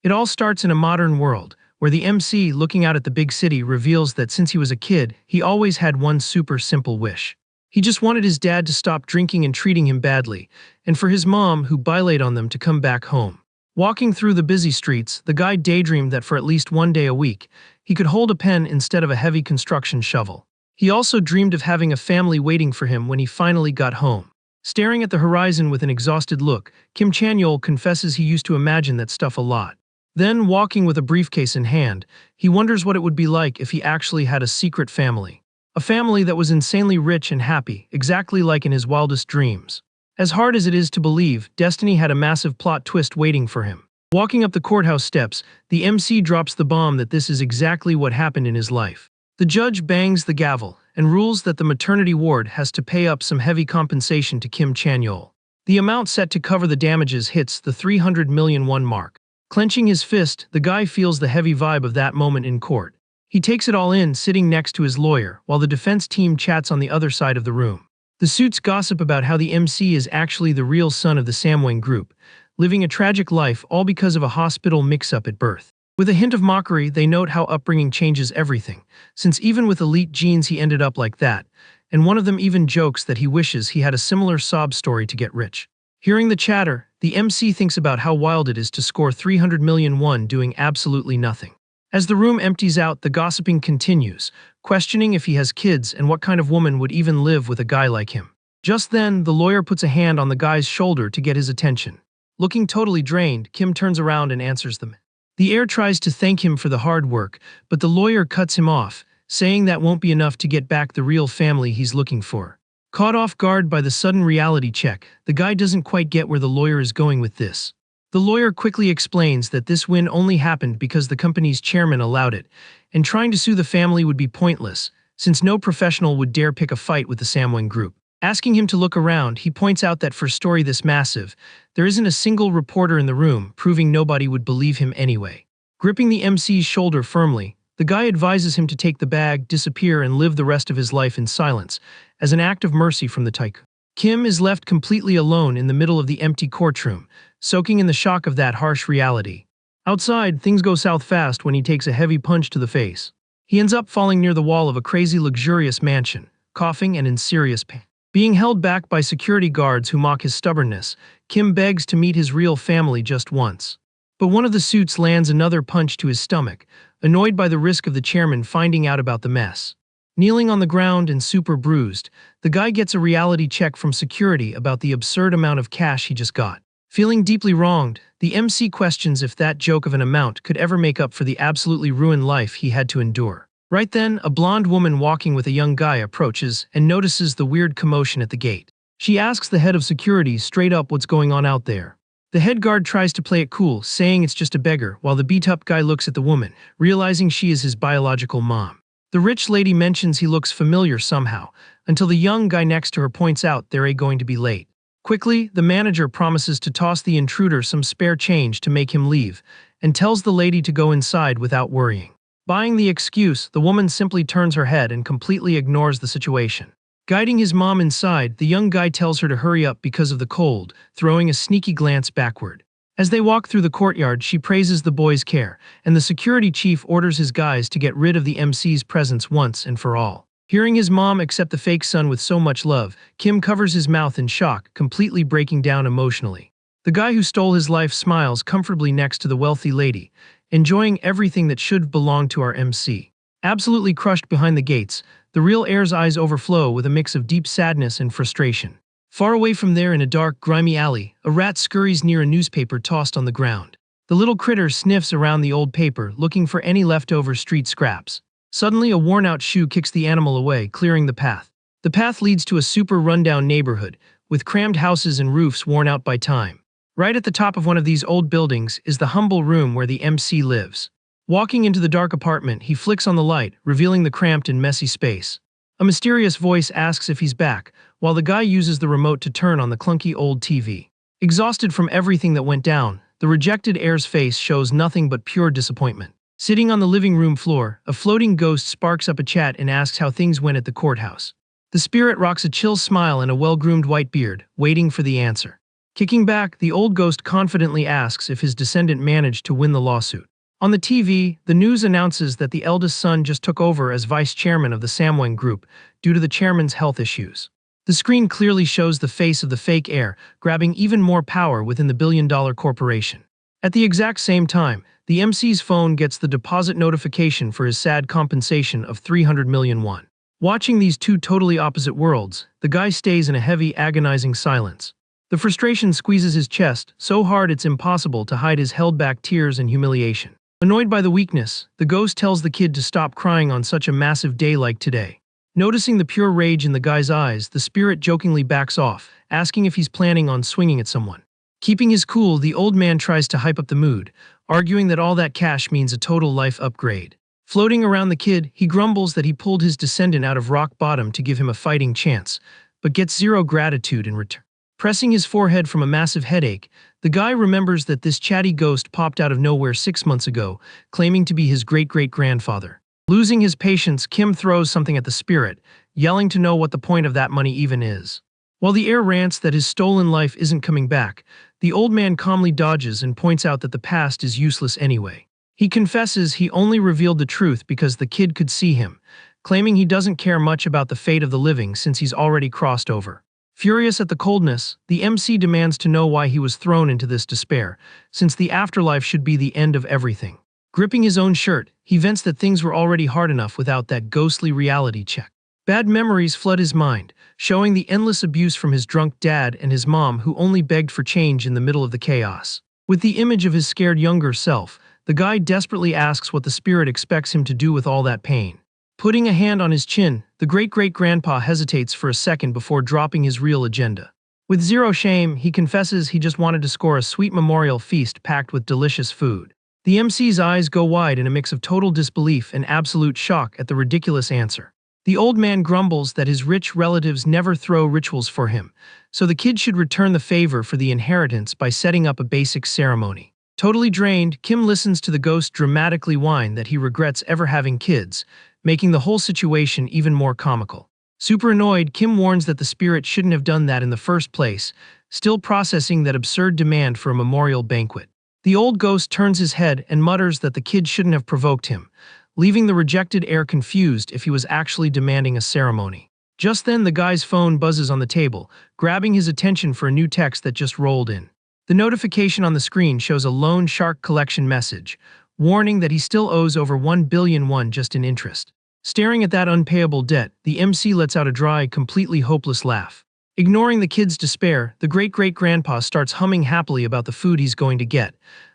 It all starts in a modern world, where the MC, looking out at the big city, reveals that since he was a kid, he always had one super simple wish. He just wanted his dad to stop drinking and treating him badly, and for his mom, who bailated on them, to come back home. Walking through the busy streets, the guy daydreamed that for at least one day a week, he could hold a pen instead of a heavy construction shovel. He also dreamed of having a family waiting for him when he finally got home. Staring at the horizon with an exhausted look, Kim Chan-yeol confesses he used to imagine that stuff a lot. Then, walking with a briefcase in hand, he wonders what it would be like if he actually had a secret family. A family that was insanely rich and happy, exactly like in his wildest dreams. As hard as it is to believe, destiny had a massive plot twist waiting for him. Walking up the courthouse steps, the MC drops the bomb that this is exactly what happened in his life. The judge bangs the gavel and rules that the maternity ward has to pay up some heavy compensation to Kim Chan-yeol. The amount set to cover the damages hits the 300 million won mark. Clenching his fist, the guy feels the heavy vibe of that moment in court. He takes it all in, sitting next to his lawyer, while the defense team chats on the other side of the room. The suits gossip about how the MC is actually the real son of the Samwang group, living a tragic life all because of a hospital mix-up at birth. With a hint of mockery, they note how upbringing changes everything, since even with elite genes he ended up like that, and one of them even jokes that he wishes he had a similar sob story to get rich. Hearing the chatter, the MC thinks about how wild it is to score 300 million won doing absolutely nothing. As the room empties out, the gossiping continues, questioning if he has kids and what kind of woman would even live with a guy like him. Just then, the lawyer puts a hand on the guy's shoulder to get his attention. Looking totally drained, Kim turns around and answers them. The heir tries to thank him for the hard work, but the lawyer cuts him off, saying that won't be enough to get back the real family he's looking for. Caught off guard by the sudden reality check, the guy doesn't quite get where the lawyer is going with this. The lawyer quickly explains that this win only happened because the company's chairman allowed it, and trying to sue the family would be pointless, since no professional would dare pick a fight with the Samwang group. Asking him to look around, he points out that for a story this massive, there isn't a single reporter in the room, proving nobody would believe him anyway. Gripping the MC's shoulder firmly, the guy advises him to take the bag, disappear, and live the rest of his life in silence, as an act of mercy from the Tycoon. Kim is left completely alone in the middle of the empty courtroom, soaking in the shock of that harsh reality. Outside, things go south fast when he takes a heavy punch to the face. He ends up falling near the wall of a crazy luxurious mansion, coughing and in serious pain. Being held back by security guards who mock his stubbornness, Kim begs to meet his real family just once. But one of the suits lands another punch to his stomach, annoyed by the risk of the chairman finding out about the mess. Kneeling on the ground and super bruised, the guy gets a reality check from security about the absurd amount of cash he just got. Feeling deeply wronged, the MC questions if that joke of an amount could ever make up for the absolutely ruined life he had to endure. Right then, a blonde woman walking with a young guy approaches and notices the weird commotion at the gate. She asks the head of security straight up what's going on out there. The head guard tries to play it cool, saying it's just a beggar, while the beat-up guy looks at the woman, realizing she is his biological mom. The rich lady mentions he looks familiar somehow, until the young guy next to her points out they're going to be late. Quickly, the manager promises to toss the intruder some spare change to make him leave, and tells the lady to go inside without worrying. Buying the excuse, the woman simply turns her head and completely ignores the situation. Guiding his mom inside, the young guy tells her to hurry up because of the cold, throwing a sneaky glance backward. As they walk through the courtyard, she praises the boy's care, and the security chief orders his guys to get rid of the MC's presence once and for all. Hearing his mom accept the fake son with so much love, Kim covers his mouth in shock, completely breaking down emotionally. The guy who stole his life smiles comfortably next to the wealthy lady, enjoying everything that should belong to our MC. Absolutely crushed behind the gates, the real heir's eyes overflow with a mix of deep sadness and frustration. Far away from there in a dark, grimy alley, a rat scurries near a newspaper tossed on the ground. The little critter sniffs around the old paper, looking for any leftover street scraps. Suddenly, a worn-out shoe kicks the animal away, clearing the path. The path leads to a super rundown neighborhood, with crammed houses and roofs worn out by time. Right at the top of one of these old buildings is the humble room where the MC lives. Walking into the dark apartment, he flicks on the light, revealing the cramped and messy space. A mysterious voice asks if he's back, while the guy uses the remote to turn on the clunky old TV. Exhausted from everything that went down, the rejected heir's face shows nothing but pure disappointment. Sitting on the living room floor, a floating ghost sparks up a chat and asks how things went at the courthouse. The spirit rocks a chill smile and a well-groomed white beard, waiting for the answer. Kicking back, the old ghost confidently asks if his descendant managed to win the lawsuit. On the TV, the news announces that the eldest son just took over as vice chairman of the Samwang Group due to the chairman's health issues. The screen clearly shows the face of the fake heir, grabbing even more power within the billion-dollar corporation. At the exact same time, the MC's phone gets the deposit notification for his sad compensation of 300 million won. Watching these two totally opposite worlds, the guy stays in a heavy, agonizing silence. The frustration squeezes his chest so hard it's impossible to hide his held-back tears and humiliation. Annoyed by the weakness, the ghost tells the kid to stop crying on such a massive day like today. Noticing the pure rage in the guy's eyes, the spirit jokingly backs off, asking if he's planning on swinging at someone. Keeping his cool, the old man tries to hype up the mood, arguing that all that cash means a total life upgrade. Floating around the kid, he grumbles that he pulled his descendant out of rock bottom to give him a fighting chance, but gets zero gratitude in return. Pressing his forehead from a massive headache, the guy remembers that this chatty ghost popped out of nowhere 6 months ago, claiming to be his great-great-grandfather. Losing his patience, Kim throws something at the spirit, yelling to know what the point of that money even is. While the heir rants that his stolen life isn't coming back, the old man calmly dodges and points out that the past is useless anyway. He confesses he only revealed the truth because the kid could see him, claiming he doesn't care much about the fate of the living since he's already crossed over. Furious at the coldness, the MC demands to know why he was thrown into this despair, since the afterlife should be the end of everything. Gripping his own shirt, he vents that things were already hard enough without that ghostly reality check. Bad memories flood his mind, showing the endless abuse from his drunk dad and his mom who only begged for change in the middle of the chaos. With the image of his scared younger self, the guy desperately asks what the spirit expects him to do with all that pain. Putting a hand on his chin, the great-great-grandpa hesitates for a second before dropping his real agenda. With zero shame, he confesses he just wanted to score a sweet memorial feast packed with delicious food. The MC's eyes go wide in a mix of total disbelief and absolute shock at the ridiculous answer. The old man grumbles that his rich relatives never throw rituals for him, so the kid should return the favor for the inheritance by setting up a basic ceremony. Totally drained, Kim listens to the ghost dramatically whine that he regrets ever having kids, making the whole situation even more comical. Super annoyed, Kim warns that the spirit shouldn't have done that in the first place, still processing that absurd demand for a memorial banquet. The old ghost turns his head and mutters that the kid shouldn't have provoked him, leaving the rejected heir confused if he was actually demanding a ceremony. Just then, the guy's phone buzzes on the table, grabbing his attention for a new text that just rolled in. The notification on the screen shows a loan shark collection message, warning that he still owes over 1 billion won just in interest. Staring at that unpayable debt, the MC lets out a dry, completely hopeless laugh. Ignoring the kid's despair, the great-great-grandpa starts humming happily about the food he's going to get,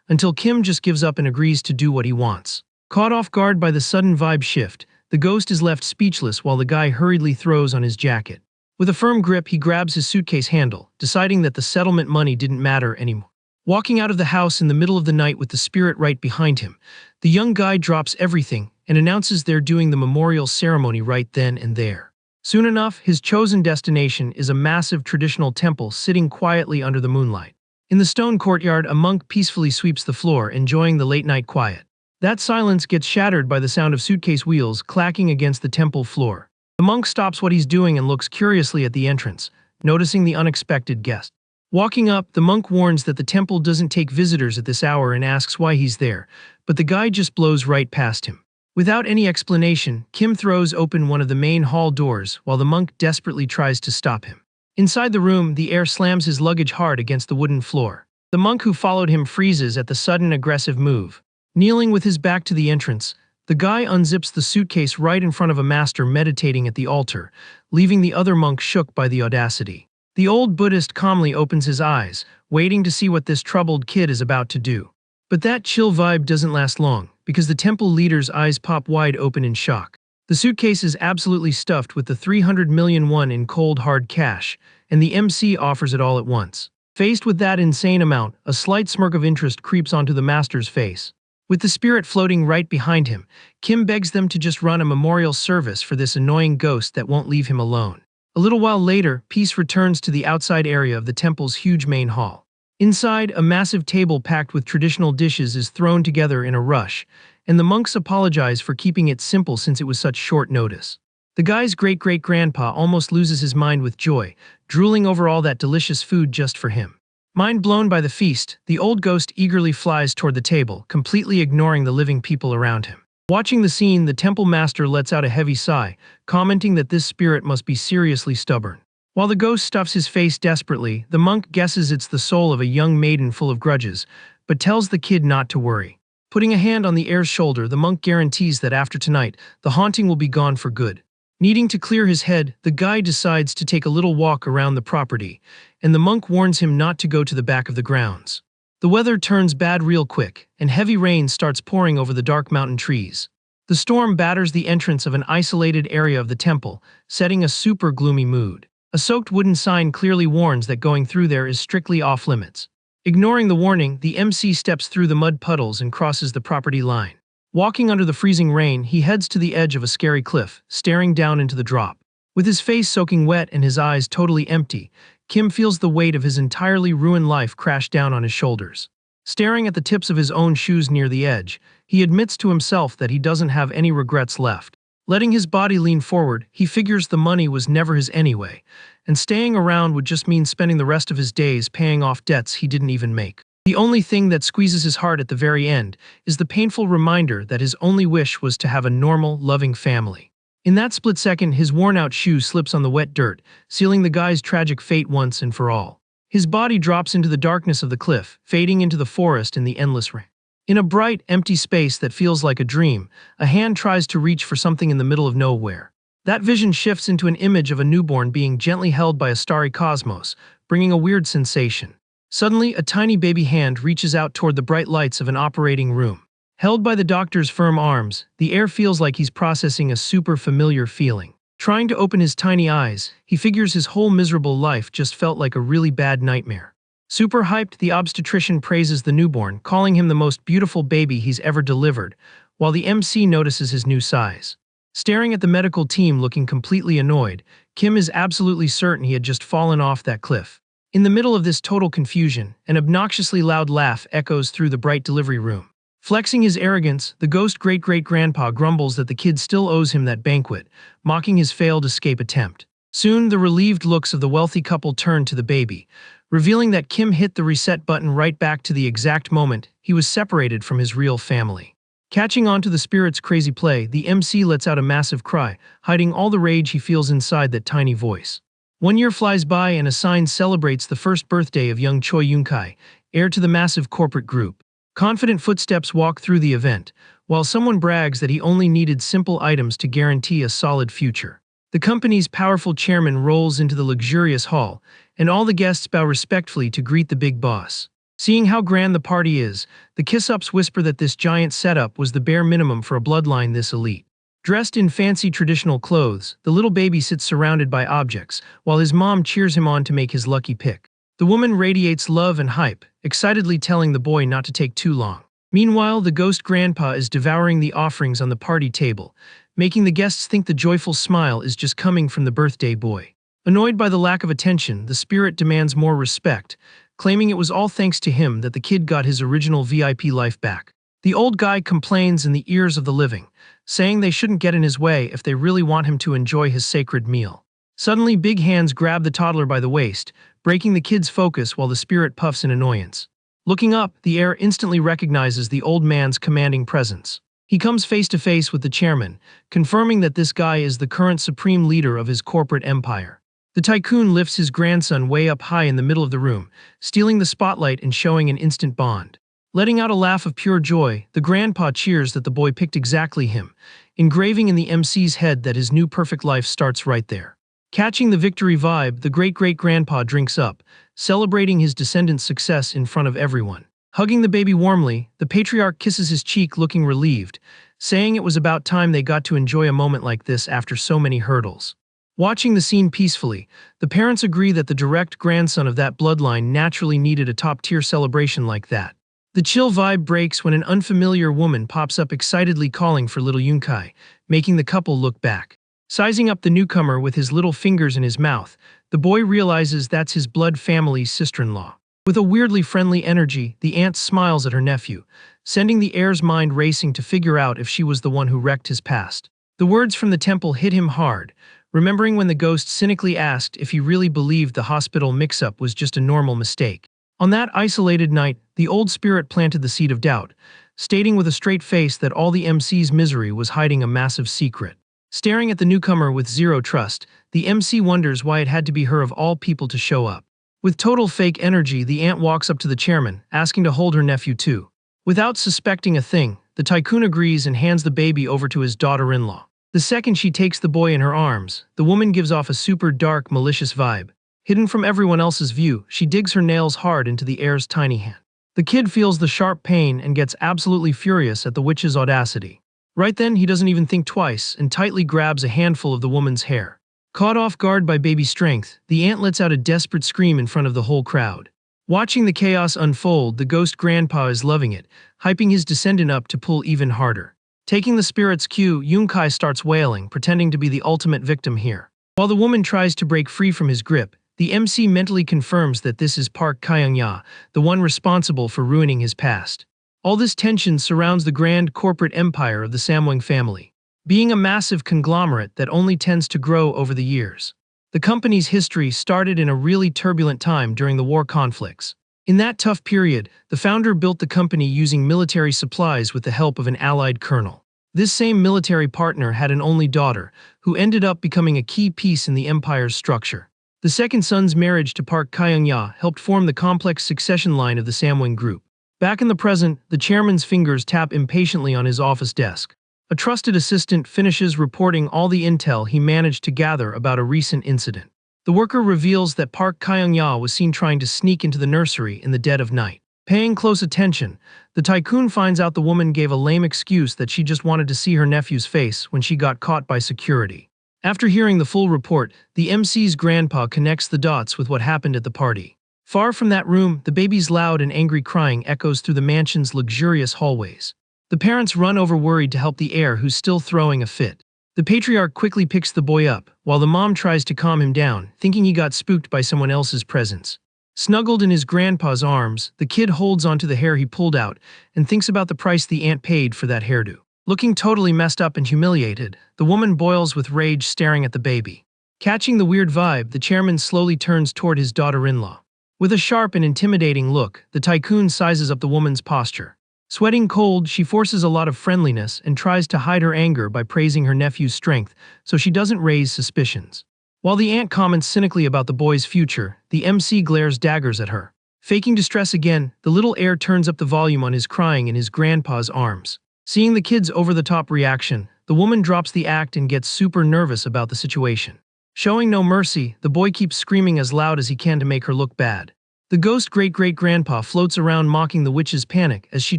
until Kim just gives up and agrees to do what he wants. Caught off guard by the sudden vibe shift, the ghost is left speechless while the guy hurriedly throws on his jacket. With a firm grip, he grabs his suitcase handle, deciding that the settlement money didn't matter anymore. Walking out of the house in the middle of the night with the spirit right behind him, the young guy drops everything and announces they're doing the memorial ceremony right then and there. Soon enough, his chosen destination is a massive traditional temple sitting quietly under the moonlight. In the stone courtyard, a monk peacefully sweeps the floor, enjoying the late-night quiet. That silence gets shattered by the sound of suitcase wheels clacking against the temple floor. The monk stops what he's doing and looks curiously at the entrance, noticing the unexpected guest. Walking up, the monk warns that the temple doesn't take visitors at this hour and asks why he's there, but the guy just blows right past him. Without any explanation, Kim throws open one of the main hall doors while the monk desperately tries to stop him. Inside the room, the heir slams his luggage hard against the wooden floor. The monk who followed him freezes at the sudden aggressive move. Kneeling with his back to the entrance, the guy unzips the suitcase right in front of a master meditating at the altar, leaving the other monk shook by the audacity. The old Buddhist calmly opens his eyes, waiting to see what this troubled kid is about to do. But that chill vibe doesn't last long, because the temple leader's eyes pop wide open in shock. The suitcase is absolutely stuffed with the 300 million won in cold hard cash, and the MC offers it all at once. Faced with that insane amount, a slight smirk of interest creeps onto the master's face. With the spirit floating right behind him, Kim begs them to just run a memorial service for this annoying ghost that won't leave him alone. A little while later, peace returns to the outside area of the temple's huge main hall. Inside, a massive table packed with traditional dishes is thrown together in a rush, and the monks apologize for keeping it simple since it was such short notice. The guy's great-great-grandpa almost loses his mind with joy, drooling over all that delicious food just for him. Mind blown by the feast, the old ghost eagerly flies toward the table, completely ignoring the living people around him. Watching the scene, the temple master lets out a heavy sigh, commenting that this spirit must be seriously stubborn. While the ghost stuffs his face desperately, the monk guesses it's the soul of a young maiden full of grudges, but tells the kid not to worry. Putting a hand on the heir's shoulder, the monk guarantees that after tonight, the haunting will be gone for good. Needing to clear his head, the guy decides to take a little walk around the property, and the monk warns him not to go to the back of the grounds. The weather turns bad real quick, and heavy rain starts pouring over the dark mountain trees. The storm batters the entrance of an isolated area of the temple, setting a super gloomy mood. A soaked wooden sign clearly warns that going through there is strictly off-limits. Ignoring the warning, the MC steps through the mud puddles and crosses the property line. Walking under the freezing rain, he heads to the edge of a scary cliff, staring down into the drop. With his face soaking wet and his eyes totally empty, Kim feels the weight of his entirely ruined life crash down on his shoulders. Staring at the tips of his own shoes near the edge, he admits to himself that he doesn't have any regrets left. Letting his body lean forward, he figures the money was never his anyway, and staying around would just mean spending the rest of his days paying off debts he didn't even make. The only thing that squeezes his heart at the very end is the painful reminder that his only wish was to have a normal, loving family. In that split second, his worn-out shoe slips on the wet dirt, sealing the guy's tragic fate once and for all. His body drops into the darkness of the cliff, fading into the forest in the endless rain. In a bright, empty space that feels like a dream, a hand tries to reach for something in the middle of nowhere. That vision shifts into an image of a newborn being gently held by a starry cosmos, bringing a weird sensation. Suddenly, a tiny baby hand reaches out toward the bright lights of an operating room. Held by the doctor's firm arms, the heir feels like he's processing a super familiar feeling. Trying to open his tiny eyes, he figures his whole miserable life just felt like a really bad nightmare. Super hyped, the obstetrician praises the newborn, calling him the most beautiful baby he's ever delivered, while the MC notices his new size. Staring at the medical team looking completely annoyed, Kim is absolutely certain he had just fallen off that cliff. In the middle of this total confusion, an obnoxiously loud laugh echoes through the bright delivery room. Flexing his arrogance, the ghost great-great-grandpa grumbles that the kid still owes him that banquet, mocking his failed escape attempt. Soon, the relieved looks of the wealthy couple turn to the baby, revealing that Kim hit the reset button right back to the exact moment he was separated from his real family. Catching on to the spirit's crazy play, the MC lets out a massive cry, hiding all the rage he feels inside that tiny voice. 1 year flies by and a sign celebrates the first birthday of young Choi Yunkai, heir to the massive corporate group. Confident footsteps walk through the event, while someone brags that he only needed simple items to guarantee a solid future. The company's powerful chairman rolls into the luxurious hall, and all the guests bow respectfully to greet the big boss. Seeing how grand the party is, the kiss-ups whisper that this giant setup was the bare minimum for a bloodline this elite. Dressed in fancy traditional clothes, the little baby sits surrounded by objects, while his mom cheers him on to make his lucky pick. The woman radiates love and hype, excitedly telling the boy not to take too long. Meanwhile, the ghost grandpa is devouring the offerings on the party table, making the guests think the joyful smile is just coming from the birthday boy. Annoyed by the lack of attention, the spirit demands more respect, claiming it was all thanks to him that the kid got his original VIP life back. The old guy complains in the ears of the living, saying they shouldn't get in his way if they really want him to enjoy his sacred meal. Suddenly, big hands grab the toddler by the waist, breaking the kid's focus while the spirit puffs in annoyance. Looking up, the heir instantly recognizes the old man's commanding presence. He comes face to face with the chairman, confirming that this guy is the current supreme leader of his corporate empire. The tycoon lifts his grandson way up high in the middle of the room, stealing the spotlight and showing an instant bond. Letting out a laugh of pure joy, the grandpa cheers that the boy picked exactly him, engraving in the MC's head that his new perfect life starts right there. Catching the victory vibe, the great-great-grandpa drinks up, celebrating his descendant's success in front of everyone. Hugging the baby warmly, the patriarch kisses his cheek looking relieved, saying it was about time they got to enjoy a moment like this after so many hurdles. Watching the scene peacefully, the parents agree that the direct grandson of that bloodline naturally needed a top-tier celebration like that. The chill vibe breaks when an unfamiliar woman pops up excitedly calling for little Yunkai, making the couple look back. Sizing up the newcomer with his little fingers in his mouth, the boy realizes that's his blood family's sister-in-law. With a weirdly friendly energy, the aunt smiles at her nephew, sending the heir's mind racing to figure out if she was the one who wrecked his past. The words from the temple hit him hard, remembering when the ghost cynically asked if he really believed the hospital mix-up was just a normal mistake. On that isolated night, the old spirit planted the seed of doubt, stating with a straight face that all the MC's misery was hiding a massive secret. Staring at the newcomer with zero trust, the MC wonders why it had to be her of all people to show up. With total fake energy, the aunt walks up to the chairman, asking to hold her nephew too. Without suspecting a thing, the tycoon agrees and hands the baby over to his daughter-in-law. The second she takes the boy in her arms, the woman gives off a super dark, malicious vibe. Hidden from everyone else's view, she digs her nails hard into the heir's tiny hand. The kid feels the sharp pain and gets absolutely furious at the witch's audacity. Right then, he doesn't even think twice and tightly grabs a handful of the woman's hair. Caught off guard by baby strength, the aunt lets out a desperate scream in front of the whole crowd. Watching the chaos unfold, the ghost grandpa is loving it, hyping his descendant up to pull even harder. Taking the spirit's cue, Yunkai starts wailing, pretending to be the ultimate victim here. While the woman tries to break free from his grip, the MC mentally confirms that this is Park Kyung-ya, the one responsible for ruining his past. All this tension surrounds the grand corporate empire of the Samwang family, being a massive conglomerate that only tends to grow over the years. The company's history started in a really turbulent time during the war conflicts. In that tough period, the founder built the company using military supplies with the help of an allied colonel. This same military partner had an only daughter, who ended up becoming a key piece in the empire's structure. The second son's marriage to Park Kyung-ya helped form the complex succession line of the Samwang group. Back in the present, the chairman's fingers tap impatiently on his office desk. A trusted assistant finishes reporting all the intel he managed to gather about a recent incident. The worker reveals that Park Kyung-ya was seen trying to sneak into the nursery in the dead of night. Paying close attention, the tycoon finds out the woman gave a lame excuse that she just wanted to see her nephew's face when she got caught by security. After hearing the full report, the MC's grandpa connects the dots with what happened at the party. Far from that room, the baby's loud and angry crying echoes through the mansion's luxurious hallways. The parents run over worried to help the heir who's still throwing a fit. The patriarch quickly picks the boy up, while the mom tries to calm him down, thinking he got spooked by someone else's presence. Snuggled in his grandpa's arms, the kid holds onto the hair he pulled out and thinks about the price the aunt paid for that hairdo. Looking totally messed up and humiliated, the woman boils with rage staring at the baby. Catching the weird vibe, the chairman slowly turns toward his daughter-in-law. With a sharp and intimidating look, the tycoon sizes up the woman's posture. Sweating cold, she forces a lot of friendliness and tries to hide her anger by praising her nephew's strength so she doesn't raise suspicions. While the aunt comments cynically about the boy's future, the MC glares daggers at her. Faking distress again, the little heir turns up the volume on his crying in his grandpa's arms. Seeing the kid's over-the-top reaction, the woman drops the act and gets super nervous about the situation. Showing no mercy, the boy keeps screaming as loud as he can to make her look bad. The ghost great-great-grandpa floats around mocking the witch's panic as she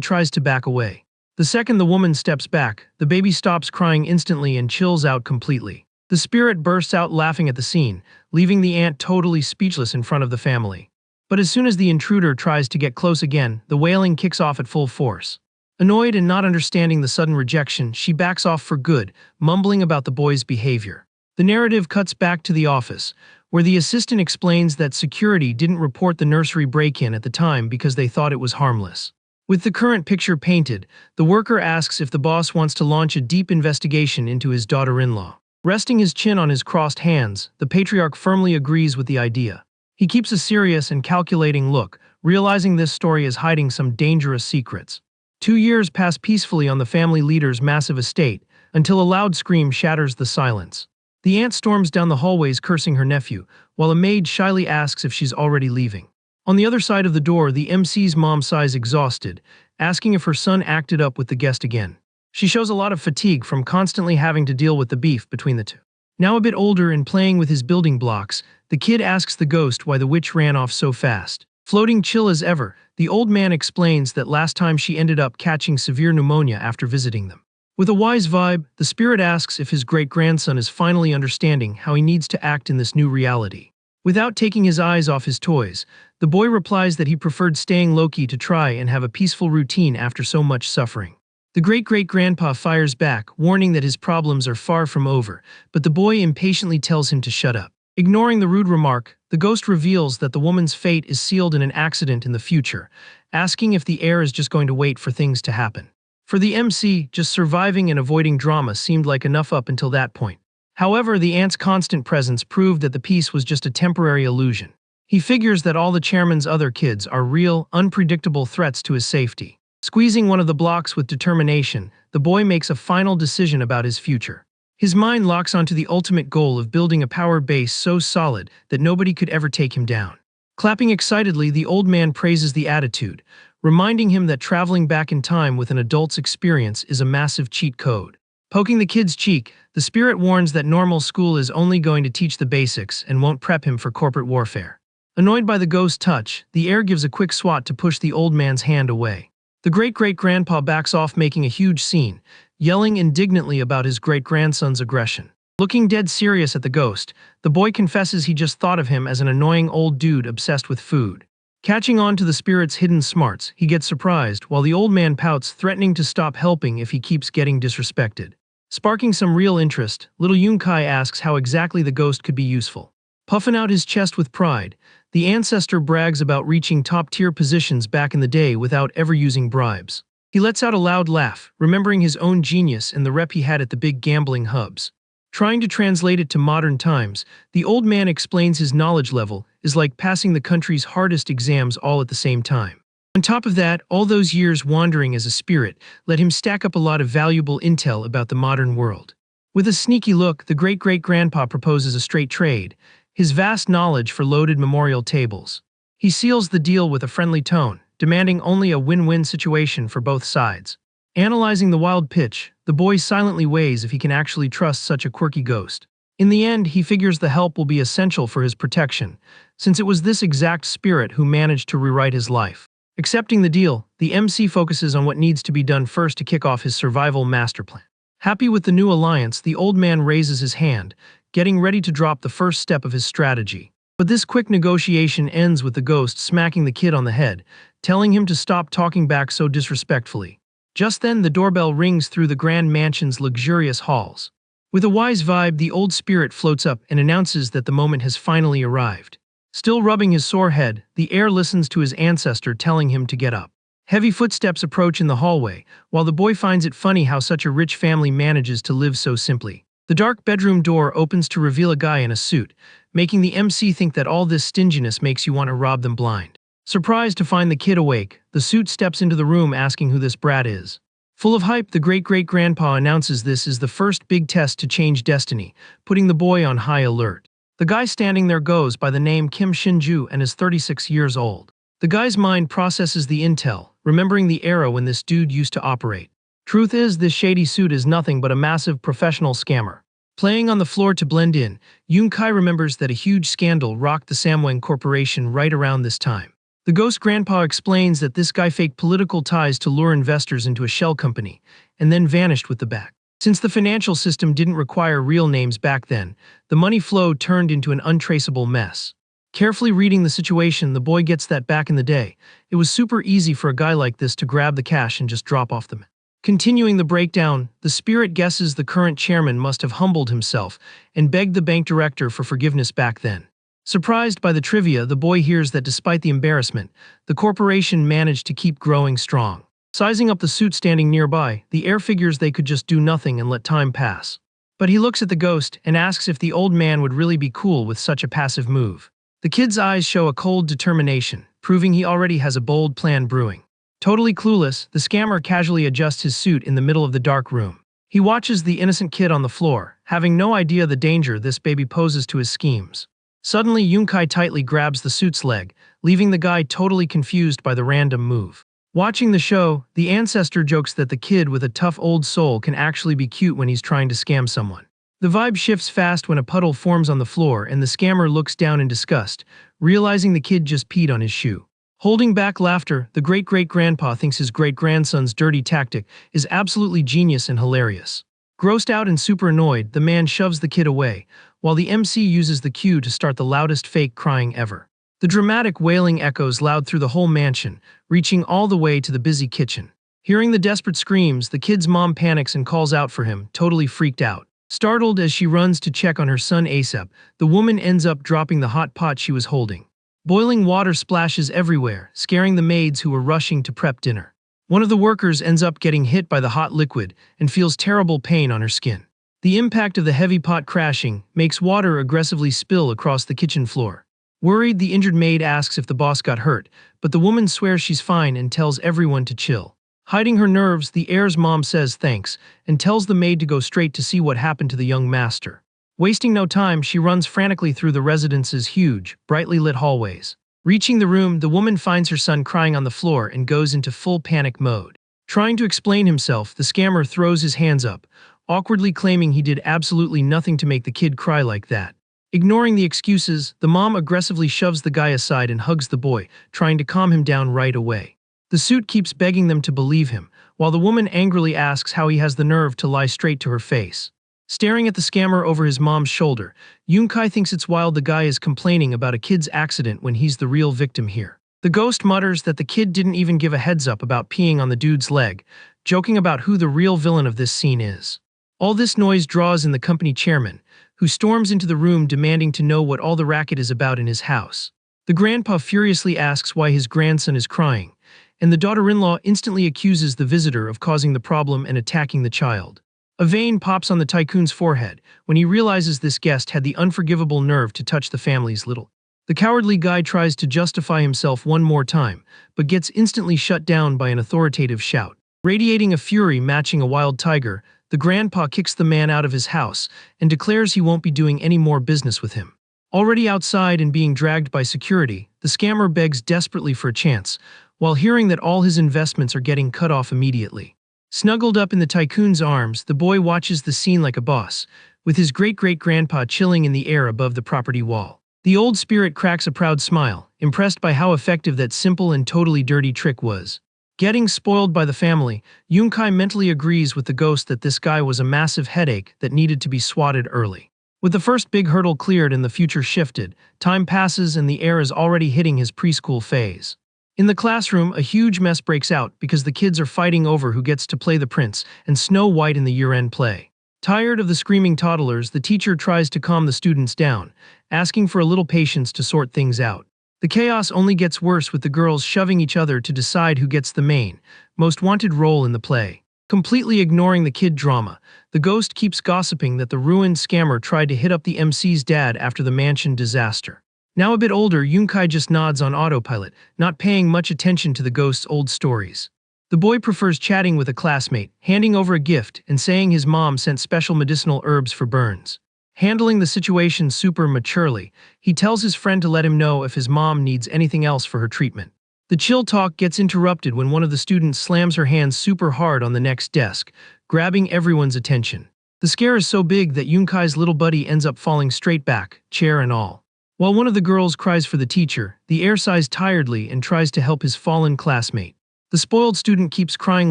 tries to back away. The second the woman steps back, the baby stops crying instantly and chills out completely. The spirit bursts out laughing at the scene, leaving the aunt totally speechless in front of the family. But as soon as the intruder tries to get close again, the wailing kicks off at full force. Annoyed and not understanding the sudden rejection, she backs off for good, mumbling about the boy's behavior. The narrative cuts back to the office, where the assistant explains that security didn't report the nursery break-in at the time because they thought it was harmless. With the current picture painted, the worker asks if the boss wants to launch a deep investigation into his daughter-in-law. Resting his chin on his crossed hands, the patriarch firmly agrees with the idea. He keeps a serious and calculating look, realizing this story is hiding some dangerous secrets. 2 years pass peacefully on the family leader's massive estate, until a loud scream shatters the silence. The aunt storms down the hallways cursing her nephew, while a maid shyly asks if she's already leaving. On the other side of the door, the MC's mom sighs exhausted, asking if her son acted up with the guest again. She shows a lot of fatigue from constantly having to deal with the beef between the two. Now a bit older and playing with his building blocks, the kid asks the ghost why the witch ran off so fast. Floating chill as ever, the old man explains that last time she ended up catching severe pneumonia after visiting them. With a wise vibe, the spirit asks if his great-grandson is finally understanding how he needs to act in this new reality. Without taking his eyes off his toys, the boy replies that he preferred staying low-key to try and have a peaceful routine after so much suffering. The great-great-grandpa fires back, warning that his problems are far from over, but the boy impatiently tells him to shut up. Ignoring the rude remark, the ghost reveals that the woman's fate is sealed in an accident in the future, asking if the heir is just going to wait for things to happen. For the MC, just surviving and avoiding drama seemed like enough up until that point. However, the aunt's constant presence proved that the peace was just a temporary illusion. He figures that all the chairman's other kids are real, unpredictable threats to his safety. Squeezing one of the blocks with determination, the boy makes a final decision about his future. His mind locks onto the ultimate goal of building a power base so solid that nobody could ever take him down. Clapping excitedly, the old man praises the attitude, reminding him that traveling back in time with an adult's experience is a massive cheat code. Poking the kid's cheek, the spirit warns that normal school is only going to teach the basics and won't prep him for corporate warfare. Annoyed by the ghost's touch, the heir gives a quick swat to push the old man's hand away. The great-great-grandpa backs off, making a huge scene, yelling indignantly about his great-grandson's aggression. Looking dead serious at the ghost, the boy confesses he just thought of him as an annoying old dude obsessed with food. Catching on to the spirit's hidden smarts, he gets surprised while the old man pouts, threatening to stop helping if he keeps getting disrespected. Sparking some real interest, little Yunkai asks how exactly the ghost could be useful. Puffing out his chest with pride, the ancestor brags about reaching top-tier positions back in the day without ever using bribes. He lets out a loud laugh, remembering his own genius and the rep he had at the big gambling hubs. Trying to translate it to modern times, the old man explains his knowledge level is like passing the country's hardest exams all at the same time. On top of that, all those years wandering as a spirit let him stack up a lot of valuable intel about the modern world. With a sneaky look, the great-great-grandpa proposes a straight trade, his vast knowledge for loaded memorial tables. He seals the deal with a friendly tone, demanding only a win-win situation for both sides. Analyzing the wild pitch, the boy silently weighs if he can actually trust such a quirky ghost. In the end, he figures the help will be essential for his protection, since it was this exact spirit who managed to rewrite his life. Accepting the deal, the MC focuses on what needs to be done first to kick off his survival master plan. Happy with the new alliance, the old man raises his hand, getting ready to drop the first step of his strategy. But this quick negotiation ends with the ghost smacking the kid on the head, telling him to stop talking back so disrespectfully. Just then, the doorbell rings through the grand mansion's luxurious halls. With a wise vibe, the old spirit floats up and announces that the moment has finally arrived. Still rubbing his sore head, the heir listens to his ancestor telling him to get up. Heavy footsteps approach in the hallway, while the boy finds it funny how such a rich family manages to live so simply. The dark bedroom door opens to reveal a guy in a suit, making the MC think that all this stinginess makes you want to rob them blind. Surprised to find the kid awake, the suit steps into the room asking who this brat is. Full of hype, the great-great-grandpa announces this is the first big test to change destiny, putting the boy on high alert. The guy standing there goes by the name Kim Shinju and is 36 years old. The guy's mind processes the intel, remembering the era when this dude used to operate. Truth is, this shady suit is nothing but a massive professional scammer. Playing on the floor to blend in, Yunkai remembers that a huge scandal rocked the Samwang Corporation right around this time. The ghost grandpa explains that this guy faked political ties to lure investors into a shell company, and then vanished with the bag. Since the financial system didn't require real names back then, the money flow turned into an untraceable mess. Carefully reading the situation, the boy gets that back in the day, it was super easy for a guy like this to grab the cash and just drop off them. Continuing the breakdown, the spirit guesses the current chairman must have humbled himself and begged the bank director for forgiveness back then. Surprised by the trivia, the boy hears that despite the embarrassment, the corporation managed to keep growing strong. Sizing up the suit standing nearby, the heir figures they could just do nothing and let time pass. But he looks at the ghost and asks if the old man would really be cool with such a passive move. The kid's eyes show a cold determination, proving he already has a bold plan brewing. Totally clueless, the scammer casually adjusts his suit in the middle of the dark room. He watches the innocent kid on the floor, having no idea the danger this baby poses to his schemes. Suddenly, Yunkai tightly grabs the suit's leg, leaving the guy totally confused by the random move. Watching the show, the ancestor jokes that the kid with a tough old soul can actually be cute when he's trying to scam someone. The vibe shifts fast when a puddle forms on the floor and the scammer looks down in disgust, realizing the kid just peed on his shoe. Holding back laughter, the great-great-grandpa thinks his great-grandson's dirty tactic is absolutely genius and hilarious. Grossed out and super annoyed, the man shoves the kid away, while the MC uses the cue to start the loudest fake crying ever. The dramatic wailing echoes loud through the whole mansion, reaching all the way to the busy kitchen. Hearing the desperate screams, the kid's mom panics and calls out for him, totally freaked out. Startled as she runs to check on her son ASAP, the woman ends up dropping the hot pot she was holding. Boiling water splashes everywhere, scaring the maids who were rushing to prep dinner. One of the workers ends up getting hit by the hot liquid and feels terrible pain on her skin. The impact of the heavy pot crashing makes water aggressively spill across the kitchen floor. Worried, the injured maid asks if the boss got hurt, but the woman swears she's fine and tells everyone to chill. Hiding her nerves, the heir's mom says thanks and tells the maid to go straight to see what happened to the young master. Wasting no time, she runs frantically through the residence's huge, brightly lit hallways. Reaching the room, the woman finds her son crying on the floor and goes into full panic mode. Trying to explain himself, the scammer throws his hands up, awkwardly claiming he did absolutely nothing to make the kid cry like that. Ignoring the excuses, the mom aggressively shoves the guy aside and hugs the boy, trying to calm him down right away. The suit keeps begging them to believe him, while the woman angrily asks how he has the nerve to lie straight to her face. Staring at the scammer over his mom's shoulder, Yunkai thinks it's wild the guy is complaining about a kid's accident when he's the real victim here. The ghost mutters that the kid didn't even give a heads up about peeing on the dude's leg, joking about who the real villain of this scene is. All this noise draws in the company chairman, who storms into the room demanding to know what all the racket is about in his house. The grandpa furiously asks why his grandson is crying, and the daughter-in-law instantly accuses the visitor of causing the problem and attacking the child. A vein pops on the Tycoon's forehead when he realizes this guest had the unforgivable nerve to touch the family's little. The cowardly guy tries to justify himself one more time, but gets instantly shut down by an authoritative shout. Radiating a fury matching a wild tiger, the grandpa kicks the man out of his house and declares he won't be doing any more business with him. Already outside and being dragged by security, the scammer begs desperately for a chance, while hearing that all his investments are getting cut off immediately. Snuggled up in the Tycoon's arms, the boy watches the scene like a boss, with his great-great-grandpa chilling in the air above the property wall. The old spirit cracks a proud smile, impressed by how effective that simple and totally dirty trick was. Getting spoiled by the family, Yunkai mentally agrees with the ghost that this guy was a massive headache that needed to be swatted early. With the first big hurdle cleared and the future shifted, time passes and the heir is already hitting his preschool phase. In the classroom, a huge mess breaks out because the kids are fighting over who gets to play the prince and Snow White in the year-end play. Tired of the screaming toddlers, the teacher tries to calm the students down, asking for a little patience to sort things out. The chaos only gets worse with the girls shoving each other to decide who gets the main, most wanted role in the play. Completely ignoring the kid drama, the ghost keeps gossiping that the ruined scammer tried to hit up the MC's dad after the mansion disaster. Now a bit older, Yunkai just nods on autopilot, not paying much attention to the ghost's old stories. The boy prefers chatting with a classmate, handing over a gift and saying his mom sent special medicinal herbs for burns. Handling the situation super maturely, he tells his friend to let him know if his mom needs anything else for her treatment. The chill talk gets interrupted when one of the students slams her hands super hard on the next desk, grabbing everyone's attention. The scare is so big that Yunkai's little buddy ends up falling straight back, chair and all. While one of the girls cries for the teacher, the heir sighs tiredly and tries to help his fallen classmate. The spoiled student keeps crying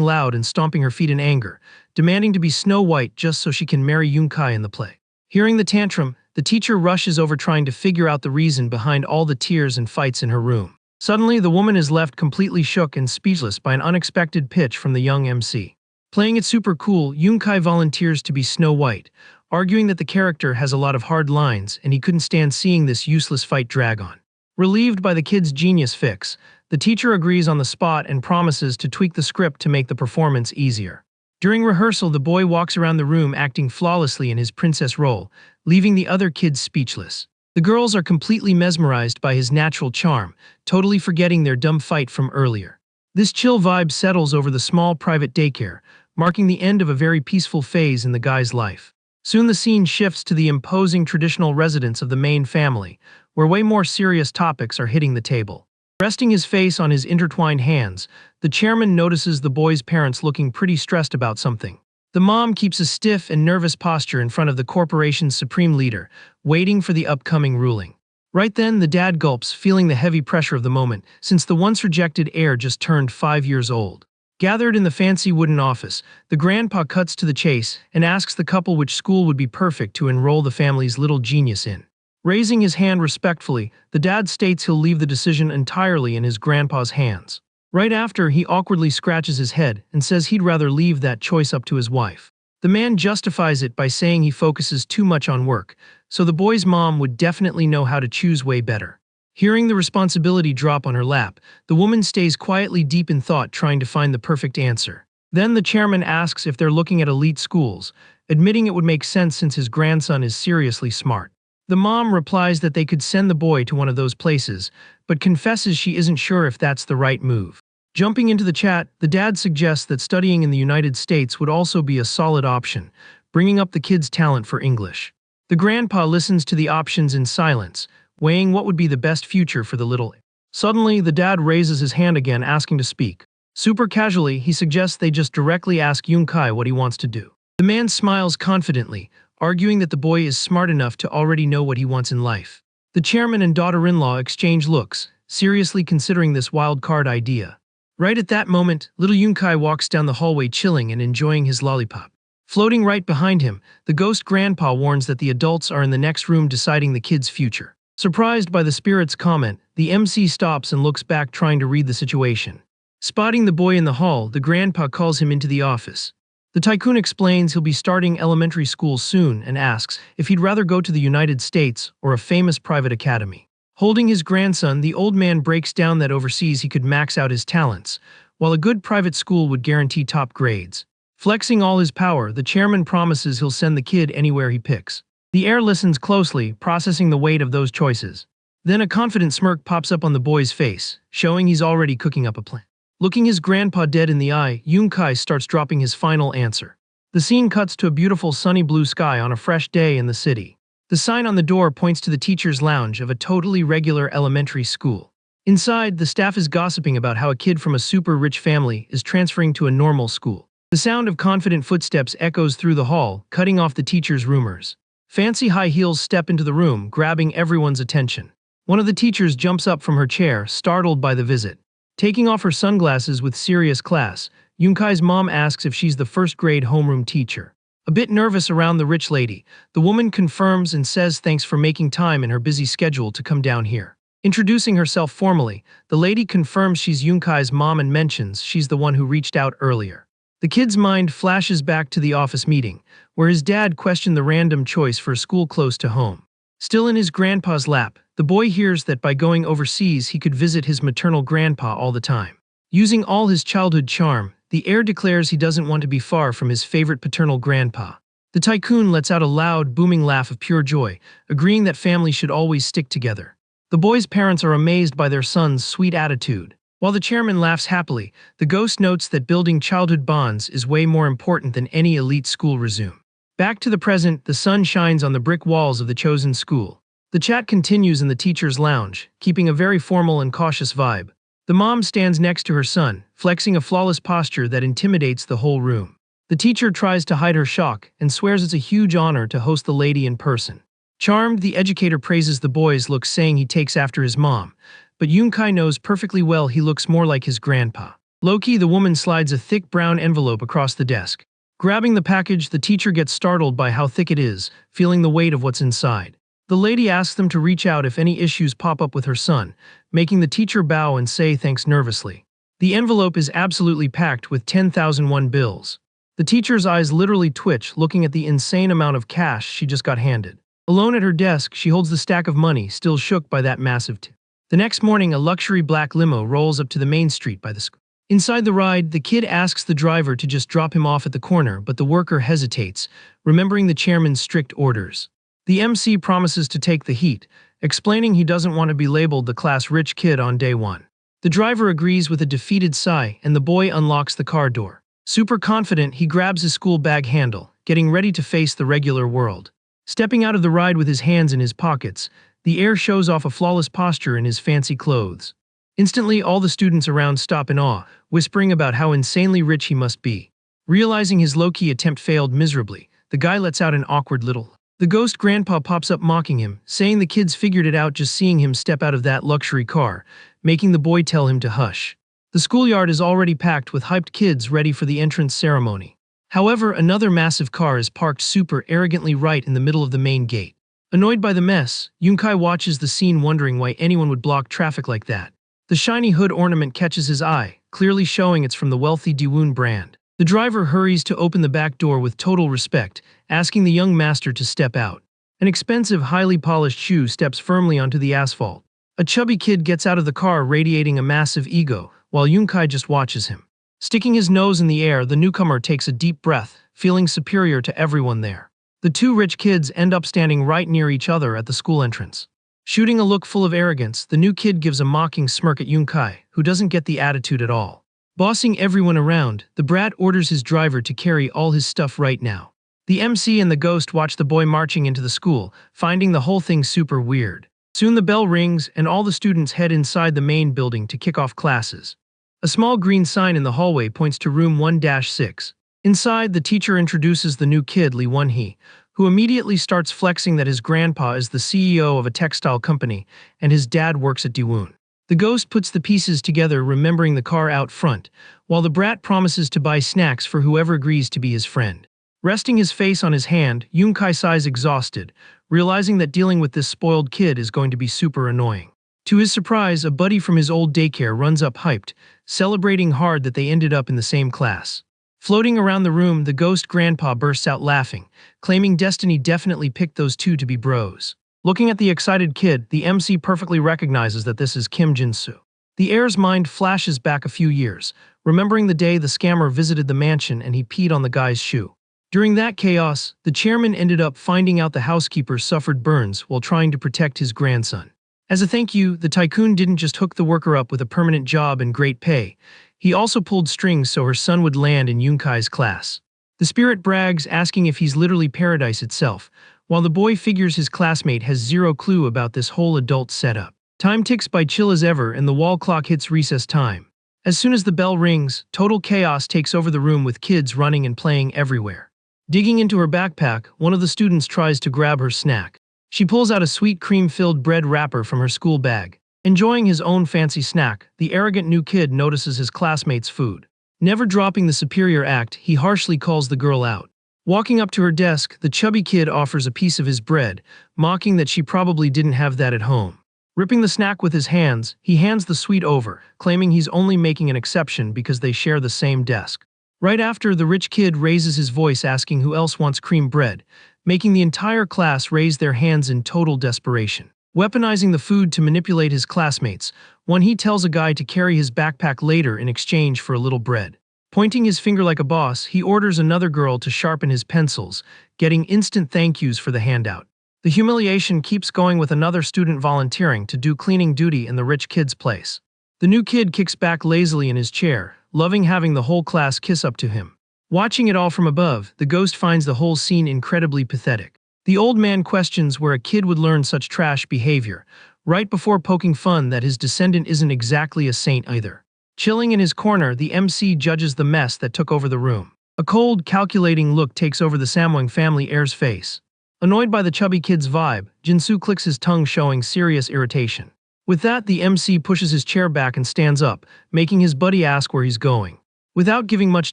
loud and stomping her feet in anger, demanding to be Snow White just so she can marry Yunkai in the play. Hearing the tantrum, the teacher rushes over trying to figure out the reason behind all the tears and fights in her room. Suddenly, the woman is left completely shook and speechless by an unexpected pitch from the young MC. Playing it super cool, Yunkai volunteers to be Snow White, arguing that the character has a lot of hard lines and he couldn't stand seeing this useless fight drag on. Relieved by the kid's genius fix, the teacher agrees on the spot and promises to tweak the script to make the performance easier. During rehearsal, the boy walks around the room acting flawlessly in his princess role, leaving the other kids speechless. The girls are completely mesmerized by his natural charm, totally forgetting their dumb fight from earlier. This chill vibe settles over the small private daycare, marking the end of a very peaceful phase in the guy's life. Soon the scene shifts to the imposing traditional residence of the main family, where way more serious topics are hitting the table. Resting his face on his intertwined hands, the chairman notices the boy's parents looking pretty stressed about something. The mom keeps a stiff and nervous posture in front of the corporation's supreme leader, waiting for the upcoming ruling. Right then, the dad gulps, feeling the heavy pressure of the moment, since the once rejected heir just turned 5 years old. Gathered in the fancy wooden office, the grandpa cuts to the chase and asks the couple which school would be perfect to enroll the family's little genius in. Raising his hand respectfully, the dad states he'll leave the decision entirely in his grandpa's hands. Right after, he awkwardly scratches his head and says he'd rather leave that choice up to his wife. The man justifies it by saying he focuses too much on work, so the boy's mom would definitely know how to choose way better. Hearing the responsibility drop on her lap, the woman stays quietly deep in thought trying to find the perfect answer. Then the chairman asks if they're looking at elite schools, admitting it would make sense since his grandson is seriously smart. The mom replies that they could send the boy to one of those places, but confesses she isn't sure if that's the right move. Jumping into the chat, the dad suggests that studying in the United States would also be a solid option, bringing up the kid's talent for English. The grandpa listens to the options in silence, weighing what would be the best future for the little. Suddenly, the dad raises his hand again, asking to speak. Super casually, he suggests they just directly ask Yunkai what he wants to do. The man smiles confidently, arguing that the boy is smart enough to already know what he wants in life. The chairman and daughter-in-law exchange looks, seriously considering this wild card idea. Right at that moment, little Yunkai walks down the hallway chilling and enjoying his lollipop. Floating right behind him, the ghost grandpa warns that the adults are in the next room deciding the kid's future. Surprised by the spirit's comment, the MC stops and looks back, trying to read the situation. Spotting the boy in the hall, the grandpa calls him into the office. The tycoon explains he'll be starting elementary school soon and asks if he'd rather go to the United States or a famous private academy. Holding his grandson, the old man breaks down that overseas he could max out his talents, while a good private school would guarantee top grades. Flexing all his power, the chairman promises he'll send the kid anywhere he picks. The heir listens closely, processing the weight of those choices. Then a confident smirk pops up on the boy's face, showing he's already cooking up a plan. Looking his grandpa dead in the eye, Yunkai starts dropping his final answer. The scene cuts to a beautiful sunny blue sky on a fresh day in the city. The sign on the door points to the teacher's lounge of a totally regular elementary school. Inside, the staff is gossiping about how a kid from a super rich family is transferring to a normal school. The sound of confident footsteps echoes through the hall, cutting off the teacher's rumors. Fancy high heels step into the room, grabbing everyone's attention. One of the teachers jumps up from her chair, startled by the visit. Taking off her sunglasses with serious class, Yunkai's mom asks if she's the first-grade homeroom teacher. A bit nervous around the rich lady, the woman confirms and says thanks for making time in her busy schedule to come down here. Introducing herself formally, the lady confirms she's Yunkai's mom and mentions she's the one who reached out earlier. The kid's mind flashes back to the office meeting, where his dad questioned the random choice for a school close to home. Still in his grandpa's lap, the boy hears that by going overseas he could visit his maternal grandpa all the time. Using all his childhood charm, the heir declares he doesn't want to be far from his favorite paternal grandpa. The tycoon lets out a loud, booming laugh of pure joy, agreeing that family should always stick together. The boy's parents are amazed by their son's sweet attitude. While the chairman laughs happily, the ghost notes that building childhood bonds is way more important than any elite school resume. Back to the present, the sun shines on the brick walls of the chosen school. The chat continues in the teacher's lounge, keeping a very formal and cautious vibe. The mom stands next to her son, flexing a flawless posture that intimidates the whole room. The teacher tries to hide her shock and swears it's a huge honor to host the lady in person. Charmed, the educator praises the boy's look, saying he takes after his mom, but Yunkai knows perfectly well he looks more like his grandpa. Low-key, the woman slides a thick brown envelope across the desk. Grabbing the package, the teacher gets startled by how thick it is, feeling the weight of what's inside. The lady asks them to reach out if any issues pop up with her son, making the teacher bow and say thanks nervously. The envelope is absolutely packed with 10,001 bills. The teacher's eyes literally twitch, looking at the insane amount of cash she just got handed. Alone at her desk, she holds the stack of money, still shook by that massive tip. The next morning, a luxury black limo rolls up to the main street by the school. Inside the ride, the kid asks the driver to just drop him off at the corner, but the worker hesitates, remembering the chairman's strict orders. The MC promises to take the heat, explaining he doesn't want to be labeled the class rich kid on day one. The driver agrees with a defeated sigh, and the boy unlocks the car door. Super confident, he grabs his school bag handle, getting ready to face the regular world. Stepping out of the ride with his hands in his pockets, the heir shows off a flawless posture in his fancy clothes. Instantly, all the students around stop in awe, whispering about how insanely rich he must be. Realizing his low-key attempt failed miserably, the guy lets out an awkward little. The ghost grandpa pops up mocking him, saying the kids figured it out just seeing him step out of that luxury car, making the boy tell him to hush. The schoolyard is already packed with hyped kids ready for the entrance ceremony. However, another massive car is parked super arrogantly right in the middle of the main gate. Annoyed by the mess, Yunkai watches the scene, wondering why anyone would block traffic like that. The shiny hood ornament catches his eye, clearly showing it's from the wealthy Daewon brand. The driver hurries to open the back door with total respect, asking the young master to step out. An expensive, highly polished shoe steps firmly onto the asphalt. A chubby kid gets out of the car radiating a massive ego, while Yunkai just watches him. Sticking his nose in the air, the newcomer takes a deep breath, feeling superior to everyone there. The two rich kids end up standing right near each other at the school entrance. Shooting a look full of arrogance, the new kid gives a mocking smirk at Yunkai, who doesn't get the attitude at all. Bossing everyone around, the brat orders his driver to carry all his stuff right now. The MC and the ghost watch the boy marching into the school, finding the whole thing super weird. Soon the bell rings and all the students head inside the main building to kick off classes. A small green sign in the hallway points to room 1-6. Inside, the teacher introduces the new kid, Lee Won-hee, who immediately starts flexing that his grandpa is the CEO of a textile company and his dad works at Daewon. The ghost puts the pieces together, remembering the car out front, while the brat promises to buy snacks for whoever agrees to be his friend. Resting his face on his hand, Yunkai sighs exhausted, realizing that dealing with this spoiled kid is going to be super annoying. To his surprise, a buddy from his old daycare runs up hyped, celebrating hard that they ended up in the same class. Floating around the room, the ghost grandpa bursts out laughing, claiming destiny definitely picked those two to be bros. Looking at the excited kid, the MC perfectly recognizes that this is Kim Jin-soo. The heir's mind flashes back a few years, remembering the day the scammer visited the mansion and he peed on the guy's shoe. During that chaos, the chairman ended up finding out the housekeeper suffered burns while trying to protect his grandson. As a thank you, the tycoon didn't just hook the worker up with a permanent job and great pay. He also pulled strings so her son would land in Yunkai's class. The spirit brags, asking if he's literally paradise itself, while the boy figures his classmate has zero clue about this whole adult setup. Time ticks by chill as ever and the wall clock hits recess time. As soon as the bell rings, total chaos takes over the room with kids running and playing everywhere. Digging into her backpack, one of the students tries to grab her snack. She pulls out a sweet cream-filled bread wrapper from her school bag. Enjoying his own fancy snack, the arrogant new kid notices his classmate's food. Never dropping the superior act, he harshly calls the girl out. Walking up to her desk, the chubby kid offers a piece of his bread, mocking that she probably didn't have that at home. Ripping the snack with his hands, he hands the sweet over, claiming he's only making an exception because they share the same desk. Right after, the rich kid raises his voice asking who else wants cream bread, making the entire class raise their hands in total desperation. Weaponizing the food to manipulate his classmates, he tells a guy to carry his backpack later in exchange for a little bread. Pointing his finger like a boss, he orders another girl to sharpen his pencils, getting instant thank yous for the handout. The humiliation keeps going with another student volunteering to do cleaning duty in the rich kid's place. The new kid kicks back lazily in his chair, loving having the whole class kiss up to him. Watching it all from above, the ghost finds the whole scene incredibly pathetic. The old man questions where a kid would learn such trash behavior, right before poking fun that his descendant isn't exactly a saint either. Chilling in his corner, the MC judges the mess that took over the room. A cold, calculating look takes over the Samwang family heir's face. Annoyed by the chubby kid's vibe, Jin-soo clicks his tongue, showing serious irritation. With that, the MC pushes his chair back and stands up, making his buddy ask where he's going. Without giving much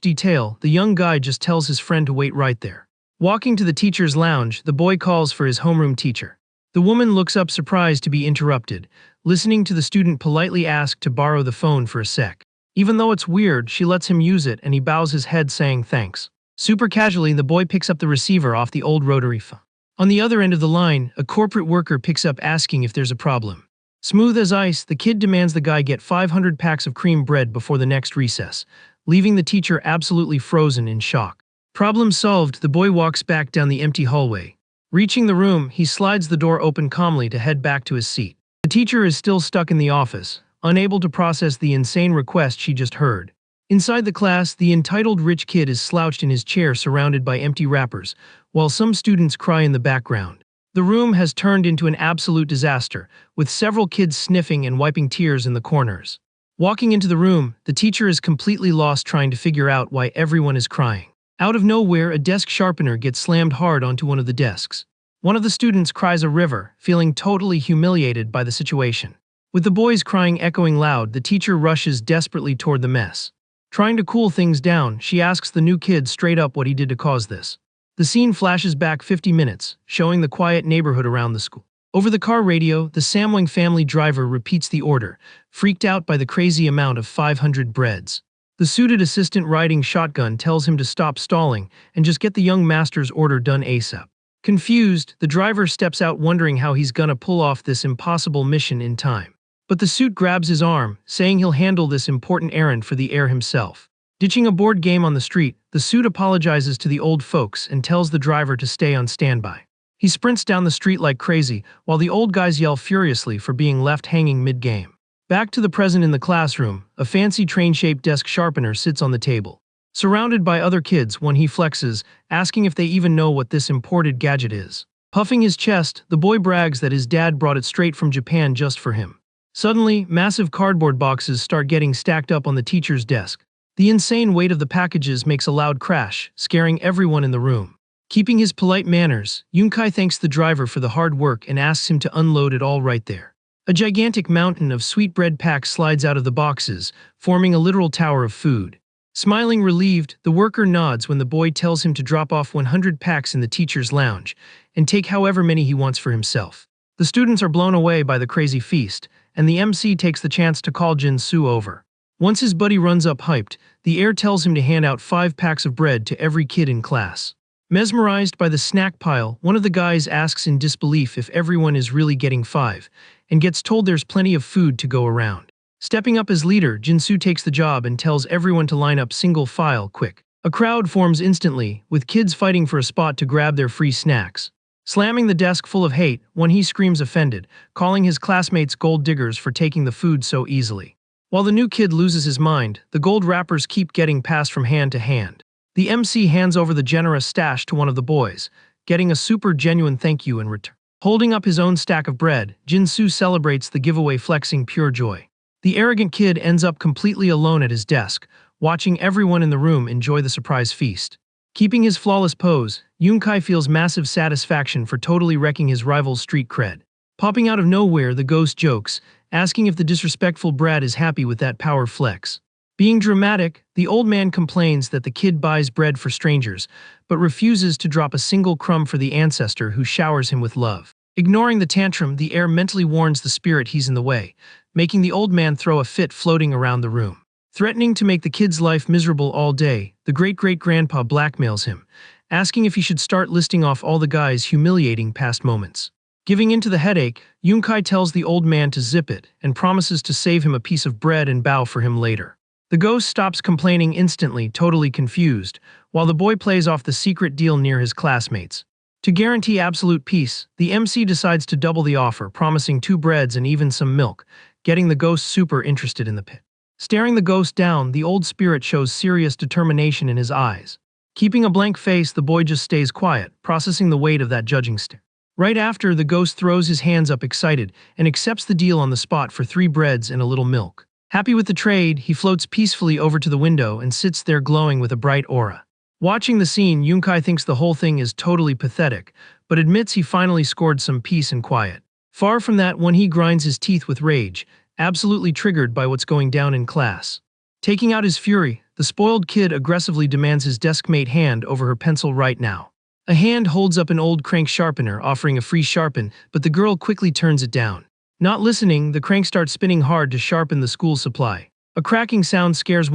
detail, the young guy just tells his friend to wait right there. Walking to the teacher's lounge, the boy calls for his homeroom teacher. The woman looks up surprised to be interrupted, listening to the student politely ask to borrow the phone for a sec. Even though it's weird, she lets him use it and he bows his head saying thanks. Super casually, the boy picks up the receiver off the old rotary phone. On the other end of the line, a corporate worker picks up asking if there's a problem. Smooth as ice, the kid demands the guy get 500 packs of cream bread before the next recess, leaving the teacher absolutely frozen in shock. Problem solved, the boy walks back down the empty hallway. Reaching the room, he slides the door open calmly to head back to his seat. The teacher is still stuck in the office, unable to process the insane request she just heard. Inside the class, the entitled rich kid is slouched in his chair surrounded by empty wrappers, while some students cry in the background. The room has turned into an absolute disaster, with several kids sniffing and wiping tears in the corners. Walking into the room, the teacher is completely lost trying to figure out why everyone is crying. Out of nowhere, a desk sharpener gets slammed hard onto one of the desks. One of the students cries a river, feeling totally humiliated by the situation. With the boys crying echoing loud, the teacher rushes desperately toward the mess. Trying to cool things down, she asks the new kid straight up what he did to cause this. The scene flashes back 50 minutes, showing the quiet neighborhood around the school. Over the car radio, the Samwang family driver repeats the order, freaked out by the crazy amount of 500 breads. The suited assistant riding shotgun tells him to stop stalling and just get the young master's order done ASAP. Confused, the driver steps out wondering how he's gonna pull off this impossible mission in time. But the suit grabs his arm, saying he'll handle this important errand for the heir himself. Ditching a board game on the street, the suit apologizes to the old folks and tells the driver to stay on standby. He sprints down the street like crazy, while the old guys yell furiously for being left hanging mid-game. Back to the present in the classroom, a fancy train-shaped desk sharpener sits on the table. Surrounded by other kids when he flexes, asking if they even know what this imported gadget is. Puffing his chest, the boy brags that his dad brought it straight from Japan just for him. Suddenly, massive cardboard boxes start getting stacked up on the teacher's desk. The insane weight of the packages makes a loud crash, scaring everyone in the room. Keeping his polite manners, Yunkai thanks the driver for the hard work and asks him to unload it all right there. A gigantic mountain of sweetbread packs slides out of the boxes, forming a literal tower of food. Smiling relieved, the worker nods when the boy tells him to drop off 100 packs in the teacher's lounge and take however many he wants for himself. The students are blown away by the crazy feast, and the MC takes the chance to call Jin-Soo over. Once his buddy runs up hyped, the heir tells him to hand out 5 packs of bread to every kid in class. Mesmerized by the snack pile, one of the guys asks in disbelief if everyone is really getting 5, and gets told there's plenty of food to go around. Stepping up as leader, Jin-Soo takes the job and tells everyone to line up single file quick. A crowd forms instantly, with kids fighting for a spot to grab their free snacks. Slamming the desk full of hate, when he screams offended, calling his classmates gold diggers for taking the food so easily. While the new kid loses his mind, the gold wrappers keep getting passed from hand to hand. The MC hands over the generous stash to one of the boys, getting a super genuine thank you in return. Holding up his own stack of bread, Jin-Soo celebrates the giveaway, flexing pure joy. The arrogant kid ends up completely alone at his desk, watching everyone in the room enjoy the surprise feast. Keeping his flawless pose, Yunkai feels massive satisfaction for totally wrecking his rival's street cred. Popping out of nowhere, the ghost jokes, asking if the disrespectful brat is happy with that power flex. Being dramatic, the old man complains that the kid buys bread for strangers, but refuses to drop a single crumb for the ancestor who showers him with love. Ignoring the tantrum, the heir mentally warns the spirit he's in the way, making the old man throw a fit floating around the room. Threatening to make the kid's life miserable all day, the great-great-grandpa blackmails him, asking if he should start listing off all the guy's humiliating past moments. Giving in to the headache, Yunkai tells the old man to zip it and promises to save him a piece of bread and bow for him later. The ghost stops complaining instantly, totally confused, while the boy plays off the secret deal near his classmates. To guarantee absolute peace, the MC decides to double the offer, promising 2 breads and even some milk, getting the ghost super interested in the pit. Staring the ghost down, the old spirit shows serious determination in his eyes. Keeping a blank face, the boy just stays quiet, processing the weight of that judging stare. Right after, the ghost throws his hands up excited and accepts the deal on the spot for 3 breads and a little milk. Happy with the trade, he floats peacefully over to the window and sits there glowing with a bright aura. Watching the scene, Yunkai thinks the whole thing is totally pathetic, but admits he finally scored some peace and quiet. Far from that, when he grinds his teeth with rage, absolutely triggered by what's going down in class. Taking out his fury, the spoiled kid aggressively demands his deskmate hand over her pencil right now. A hand holds up an old crank sharpener, offering a free sharpen, but the girl quickly turns it down. Not listening, the crank starts spinning hard to sharpen the school supply. A cracking sound scares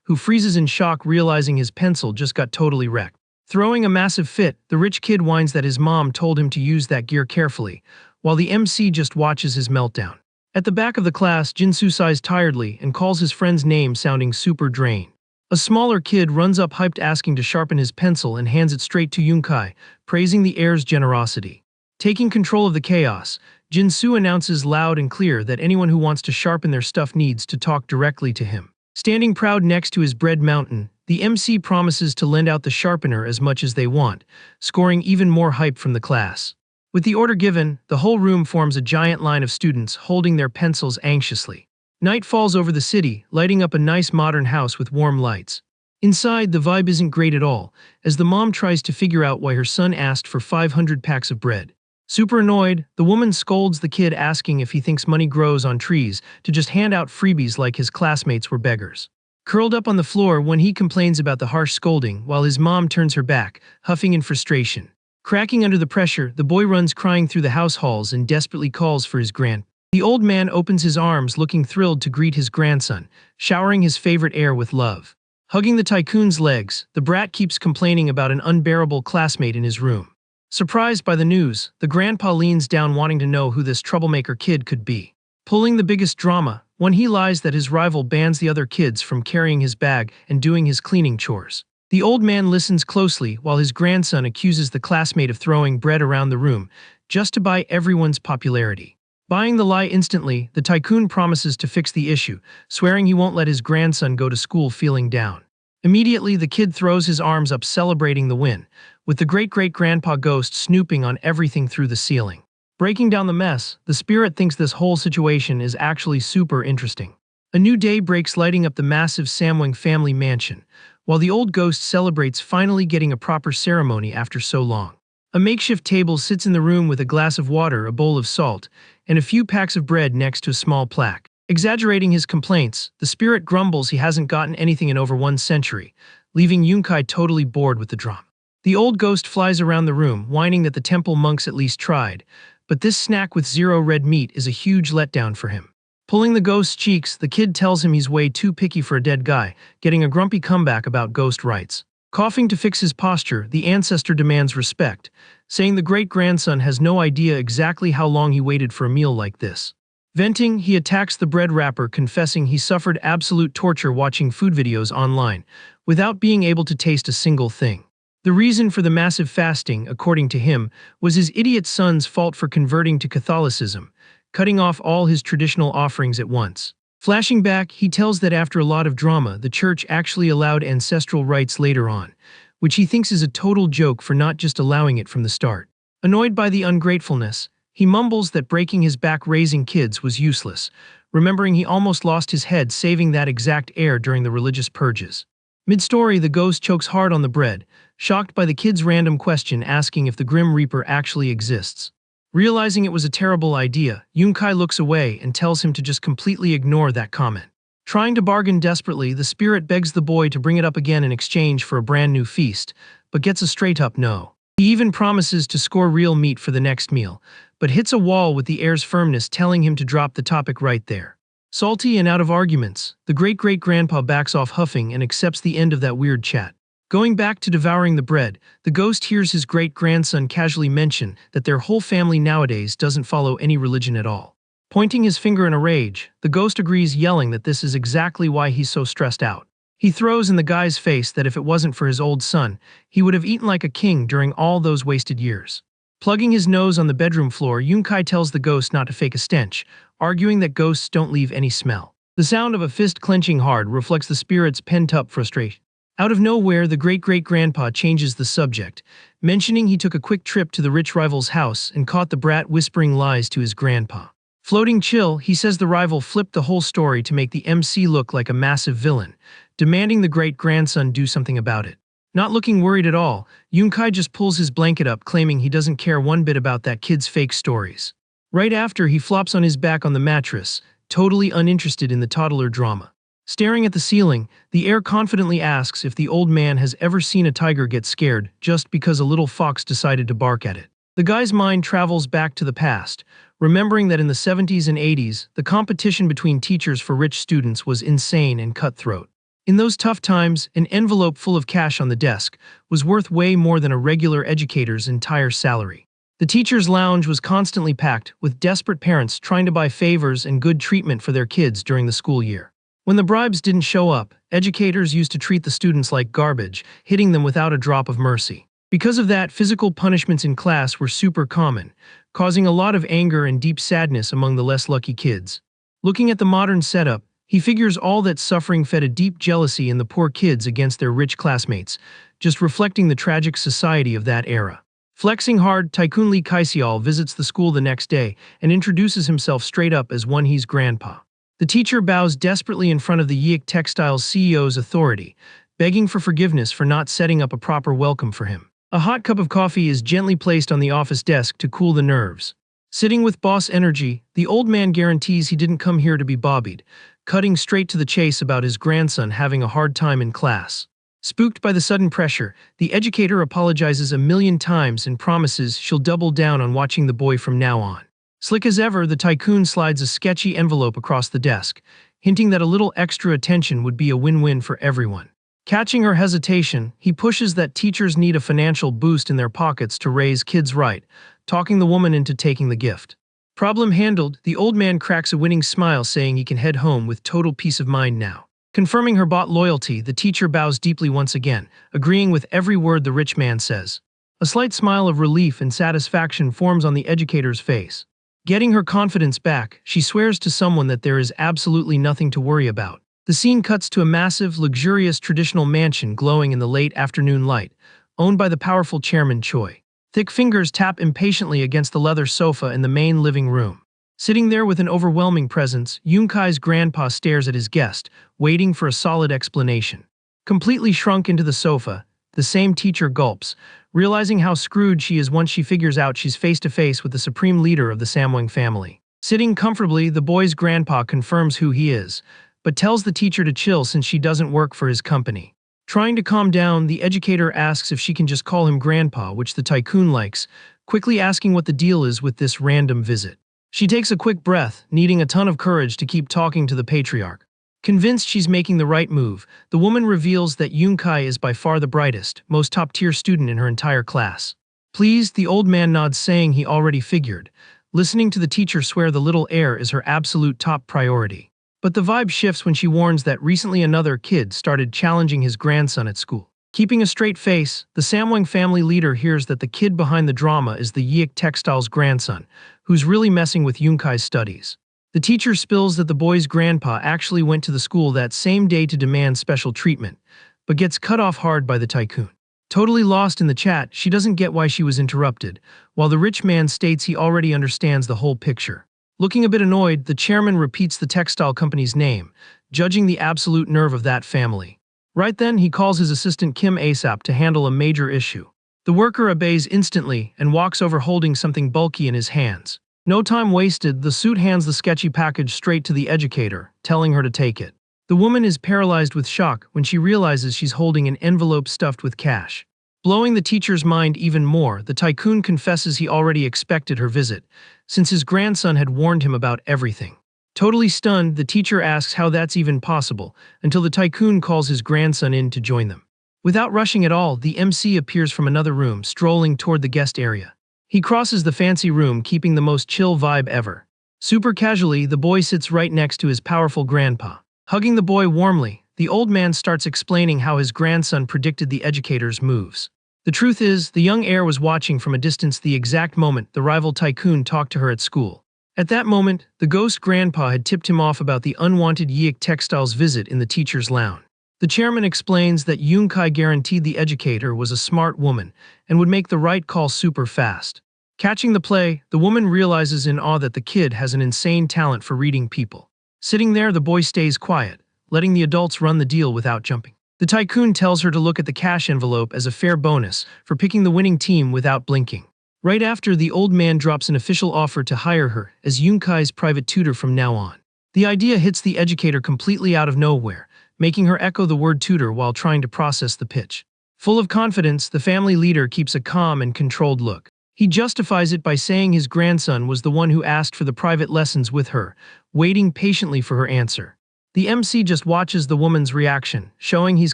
who freezes in shock, realizing his pencil just got totally wrecked. Throwing a massive fit, the rich kid whines that his mom told him to use that gear carefully, while the MC just watches his meltdown. At the back of the class, Jin-Soo sighs tiredly and calls his friend's name, sounding super drained. A smaller kid runs up hyped, asking to sharpen his pencil, and hands it straight to Yunkai, praising the heir's generosity. Taking control of the chaos, Jin-Soo announces loud and clear that anyone who wants to sharpen their stuff needs to talk directly to him. Standing proud next to his bread mountain, the MC promises to lend out the sharpener as much as they want, scoring even more hype from the class. With the order given, the whole room forms a giant line of students holding their pencils anxiously. Night falls over the city, lighting up a nice modern house with warm lights. Inside, the vibe isn't great at all, as the mom tries to figure out why her son asked for 500 packs of bread. Super annoyed, the woman scolds the kid, asking if he thinks money grows on trees, to just hand out freebies like his classmates were beggars. Curled up on the floor when he complains about the harsh scolding, while his mom turns her back, huffing in frustration. Cracking under the pressure, the boy runs crying through the house halls and desperately calls for his grand. The old man opens his arms, looking thrilled to greet his grandson, showering his favorite heir with love. Hugging the Tycoon's legs, the brat keeps complaining about an unbearable classmate in his room. Surprised by the news, the grandpa leans down, wanting to know who this troublemaker kid could be. Pulling the biggest drama when he lies that his rival bans the other kids from carrying his bag and doing his cleaning chores. The old man listens closely while his grandson accuses the classmate of throwing bread around the room just to buy everyone's popularity. Buying the lie instantly, the tycoon promises to fix the issue, swearing he won't let his grandson go to school feeling down. Immediately, the kid throws his arms up celebrating the win, with the great-great-grandpa ghost snooping on everything through the ceiling. Breaking down the mess, the spirit thinks this whole situation is actually super interesting. A new day breaks, lighting up the massive Samwang family mansion, while the old ghost celebrates finally getting a proper ceremony after so long. A makeshift table sits in the room with a glass of water, a bowl of salt, and a few packs of bread next to a small plaque. Exaggerating his complaints, the spirit grumbles he hasn't gotten anything in over 1 century, leaving Yunkai totally bored with the drama. The old ghost flies around the room, whining that the temple monks at least tried, but this snack with 0 red meat is a huge letdown for him. Pulling the ghost's cheeks, the kid tells him he's way too picky for a dead guy, getting a grumpy comeback about ghost rights. Coughing to fix his posture, the ancestor demands respect, saying the great-grandson has no idea exactly how long he waited for a meal like this. Venting, he attacks the bread wrapper, confessing he suffered absolute torture watching food videos online, without being able to taste a single thing. The reason for the massive fasting, according to him, was his idiot son's fault for converting to Catholicism, cutting off all his traditional offerings at once. Flashing back, he tells that after a lot of drama, the church actually allowed ancestral rites later on, which he thinks is a total joke for not just allowing it from the start. Annoyed by the ungratefulness, he mumbles that breaking his back raising kids was useless, remembering he almost lost his head saving that exact heir during the religious purges. Mid-story, the ghost chokes hard on the bread, shocked by the kid's random question asking if the Grim Reaper actually exists. Realizing it was a terrible idea, Yunkai looks away and tells him to just completely ignore that comment. Trying to bargain desperately, the spirit begs the boy to bring it up again in exchange for a brand new feast, but gets a straight-up no. He even promises to score real meat for the next meal, but hits a wall with the heir's firmness telling him to drop the topic right there. Salty and out of arguments, the great-great-grandpa backs off huffing and accepts the end of that weird chat. Going back to devouring the bread, the ghost hears his great-grandson casually mention that their whole family nowadays doesn't follow any religion at all. Pointing his finger in a rage, the ghost agrees, yelling that this is exactly why he's so stressed out. He throws in the guy's face that if it wasn't for his old son, he would have eaten like a king during all those wasted years. Plugging his nose on the bedroom floor, Yunkai tells the ghost not to fake a stench, arguing that ghosts don't leave any smell. The sound of a fist clenching hard reflects the spirit's pent-up frustration. Out of nowhere, the great-great-grandpa changes the subject, mentioning he took a quick trip to the rich rival's house and caught the brat whispering lies to his grandpa. Floating chill, he says the rival flipped the whole story to make the MC look like a massive villain, demanding the great-grandson do something about it. Not looking worried at all, Yunkai just pulls his blanket up, claiming he doesn't care one bit about that kid's fake stories. Right after, he flops on his back on the mattress, totally uninterested in the toddler drama. Staring at the ceiling, the heir confidently asks if the old man has ever seen a tiger get scared just because a little fox decided to bark at it. The guy's mind travels back to the past, remembering that in the 70s and 80s, the competition between teachers for rich students was insane and cutthroat. In those tough times, an envelope full of cash on the desk was worth way more than a regular educator's entire salary. The teacher's lounge was constantly packed, with desperate parents trying to buy favors and good treatment for their kids during the school year. When the bribes didn't show up, educators used to treat the students like garbage, hitting them without a drop of mercy. Because of that, physical punishments in class were super common, causing a lot of anger and deep sadness among the less lucky kids. Looking at the modern setup, he figures all that suffering fed a deep jealousy in the poor kids against their rich classmates, just reflecting the tragic society of that era. Flexing hard, Tycoon Lee Kaisial visits the school the next day and introduces himself straight up as One He's grandpa. The teacher bows desperately in front of the Yeek Textiles CEO's authority, begging for forgiveness for not setting up a proper welcome for him. A hot cup of coffee is gently placed on the office desk to cool the nerves. Sitting with boss energy, the old man guarantees he didn't come here to be bobbied, cutting straight to the chase about his grandson having a hard time in class. Spooked by the sudden pressure, the educator apologizes a million times and promises she'll double down on watching the boy from now on. Slick as ever, the tycoon slides a sketchy envelope across the desk, hinting that a little extra attention would be a win-win for everyone. Catching her hesitation, he pushes that teachers need a financial boost in their pockets to raise kids right, talking the woman into taking the gift. Problem handled, the old man cracks a winning smile saying he can head home with total peace of mind now. Confirming her bought loyalty, the teacher bows deeply once again, agreeing with every word the rich man says. A slight smile of relief and satisfaction forms on the educator's face. Getting her confidence back, she swears to someone that there is absolutely nothing to worry about. The scene cuts to a massive, luxurious traditional mansion glowing in the late afternoon light, owned by the powerful Chairman Choi. Thick fingers tap impatiently against the leather sofa in the main living room. Sitting there with an overwhelming presence, Yoon-kai's grandpa stares at his guest, waiting for a solid explanation. Completely shrunk into the sofa, the same teacher gulps, realizing how screwed she is once she figures out she's face-to-face with the supreme leader of the Samwang family. Sitting comfortably, the boy's grandpa confirms who he is, but tells the teacher to chill since she doesn't work for his company. Trying to calm down, the educator asks if she can just call him Grandpa, which the Tycoon likes, quickly asking what the deal is with this random visit. She takes a quick breath, needing a ton of courage to keep talking to the patriarch. Convinced she's making the right move, the woman reveals that Yoon-kai is by far the brightest, most top-tier student in her entire class. Pleased, the old man nods saying he already figured, listening to the teacher swear the little heir is her absolute top priority. But the vibe shifts when she warns that recently another kid started challenging his grandson at school. Keeping a straight face, the Samwang family leader hears that the kid behind the drama is the Yeek Textile's grandson, who's really messing with Yoon-kai's studies. The teacher spills that the boy's grandpa actually went to the school that same day to demand special treatment, but gets cut off hard by the Tycoon. Totally lost in the chat, she doesn't get why she was interrupted, while the rich man states he already understands the whole picture. Looking a bit annoyed, the chairman repeats the textile company's name, judging the absolute nerve of that family. Right then, he calls his assistant Kim ASAP to handle a major issue. The worker obeys instantly and walks over holding something bulky in his hands. No time wasted, the suit hands the sketchy package straight to the educator, telling her to take it. The woman is paralyzed with shock when she realizes she's holding an envelope stuffed with cash. Blowing the teacher's mind even more, the Tycoon confesses he already expected her visit, since his grandson had warned him about everything. Totally stunned, the teacher asks how that's even possible, until the Tycoon calls his grandson in to join them. Without rushing at all, the MC appears from another room, strolling toward the guest area. He crosses the fancy room, keeping the most chill vibe ever. Super casually, the boy sits right next to his powerful grandpa. Hugging the boy warmly, the old man starts explaining how his grandson predicted the educator's moves. The truth is, the young heir was watching from a distance the exact moment the rival Tycoon talked to her at school. At that moment, the ghost grandpa had tipped him off about the unwanted Yeek Textile's visit in the teacher's lounge. The chairman explains that Yoon-kai guaranteed the educator was a smart woman and would make the right call super fast. Catching the play, the woman realizes in awe that the kid has an insane talent for reading people. Sitting there, the boy stays quiet, letting the adults run the deal without jumping. The Tycoon tells her to look at the cash envelope as a fair bonus for picking the winning team without blinking. Right after, the old man drops an official offer to hire her as Yoon-kai's private tutor from now on. The idea hits the educator completely out of nowhere, making her echo the word tutor while trying to process the pitch. Full of confidence, the family leader keeps a calm and controlled look. He justifies it by saying his grandson was the one who asked for the private lessons with her, waiting patiently for her answer. The MC just watches the woman's reaction, showing he's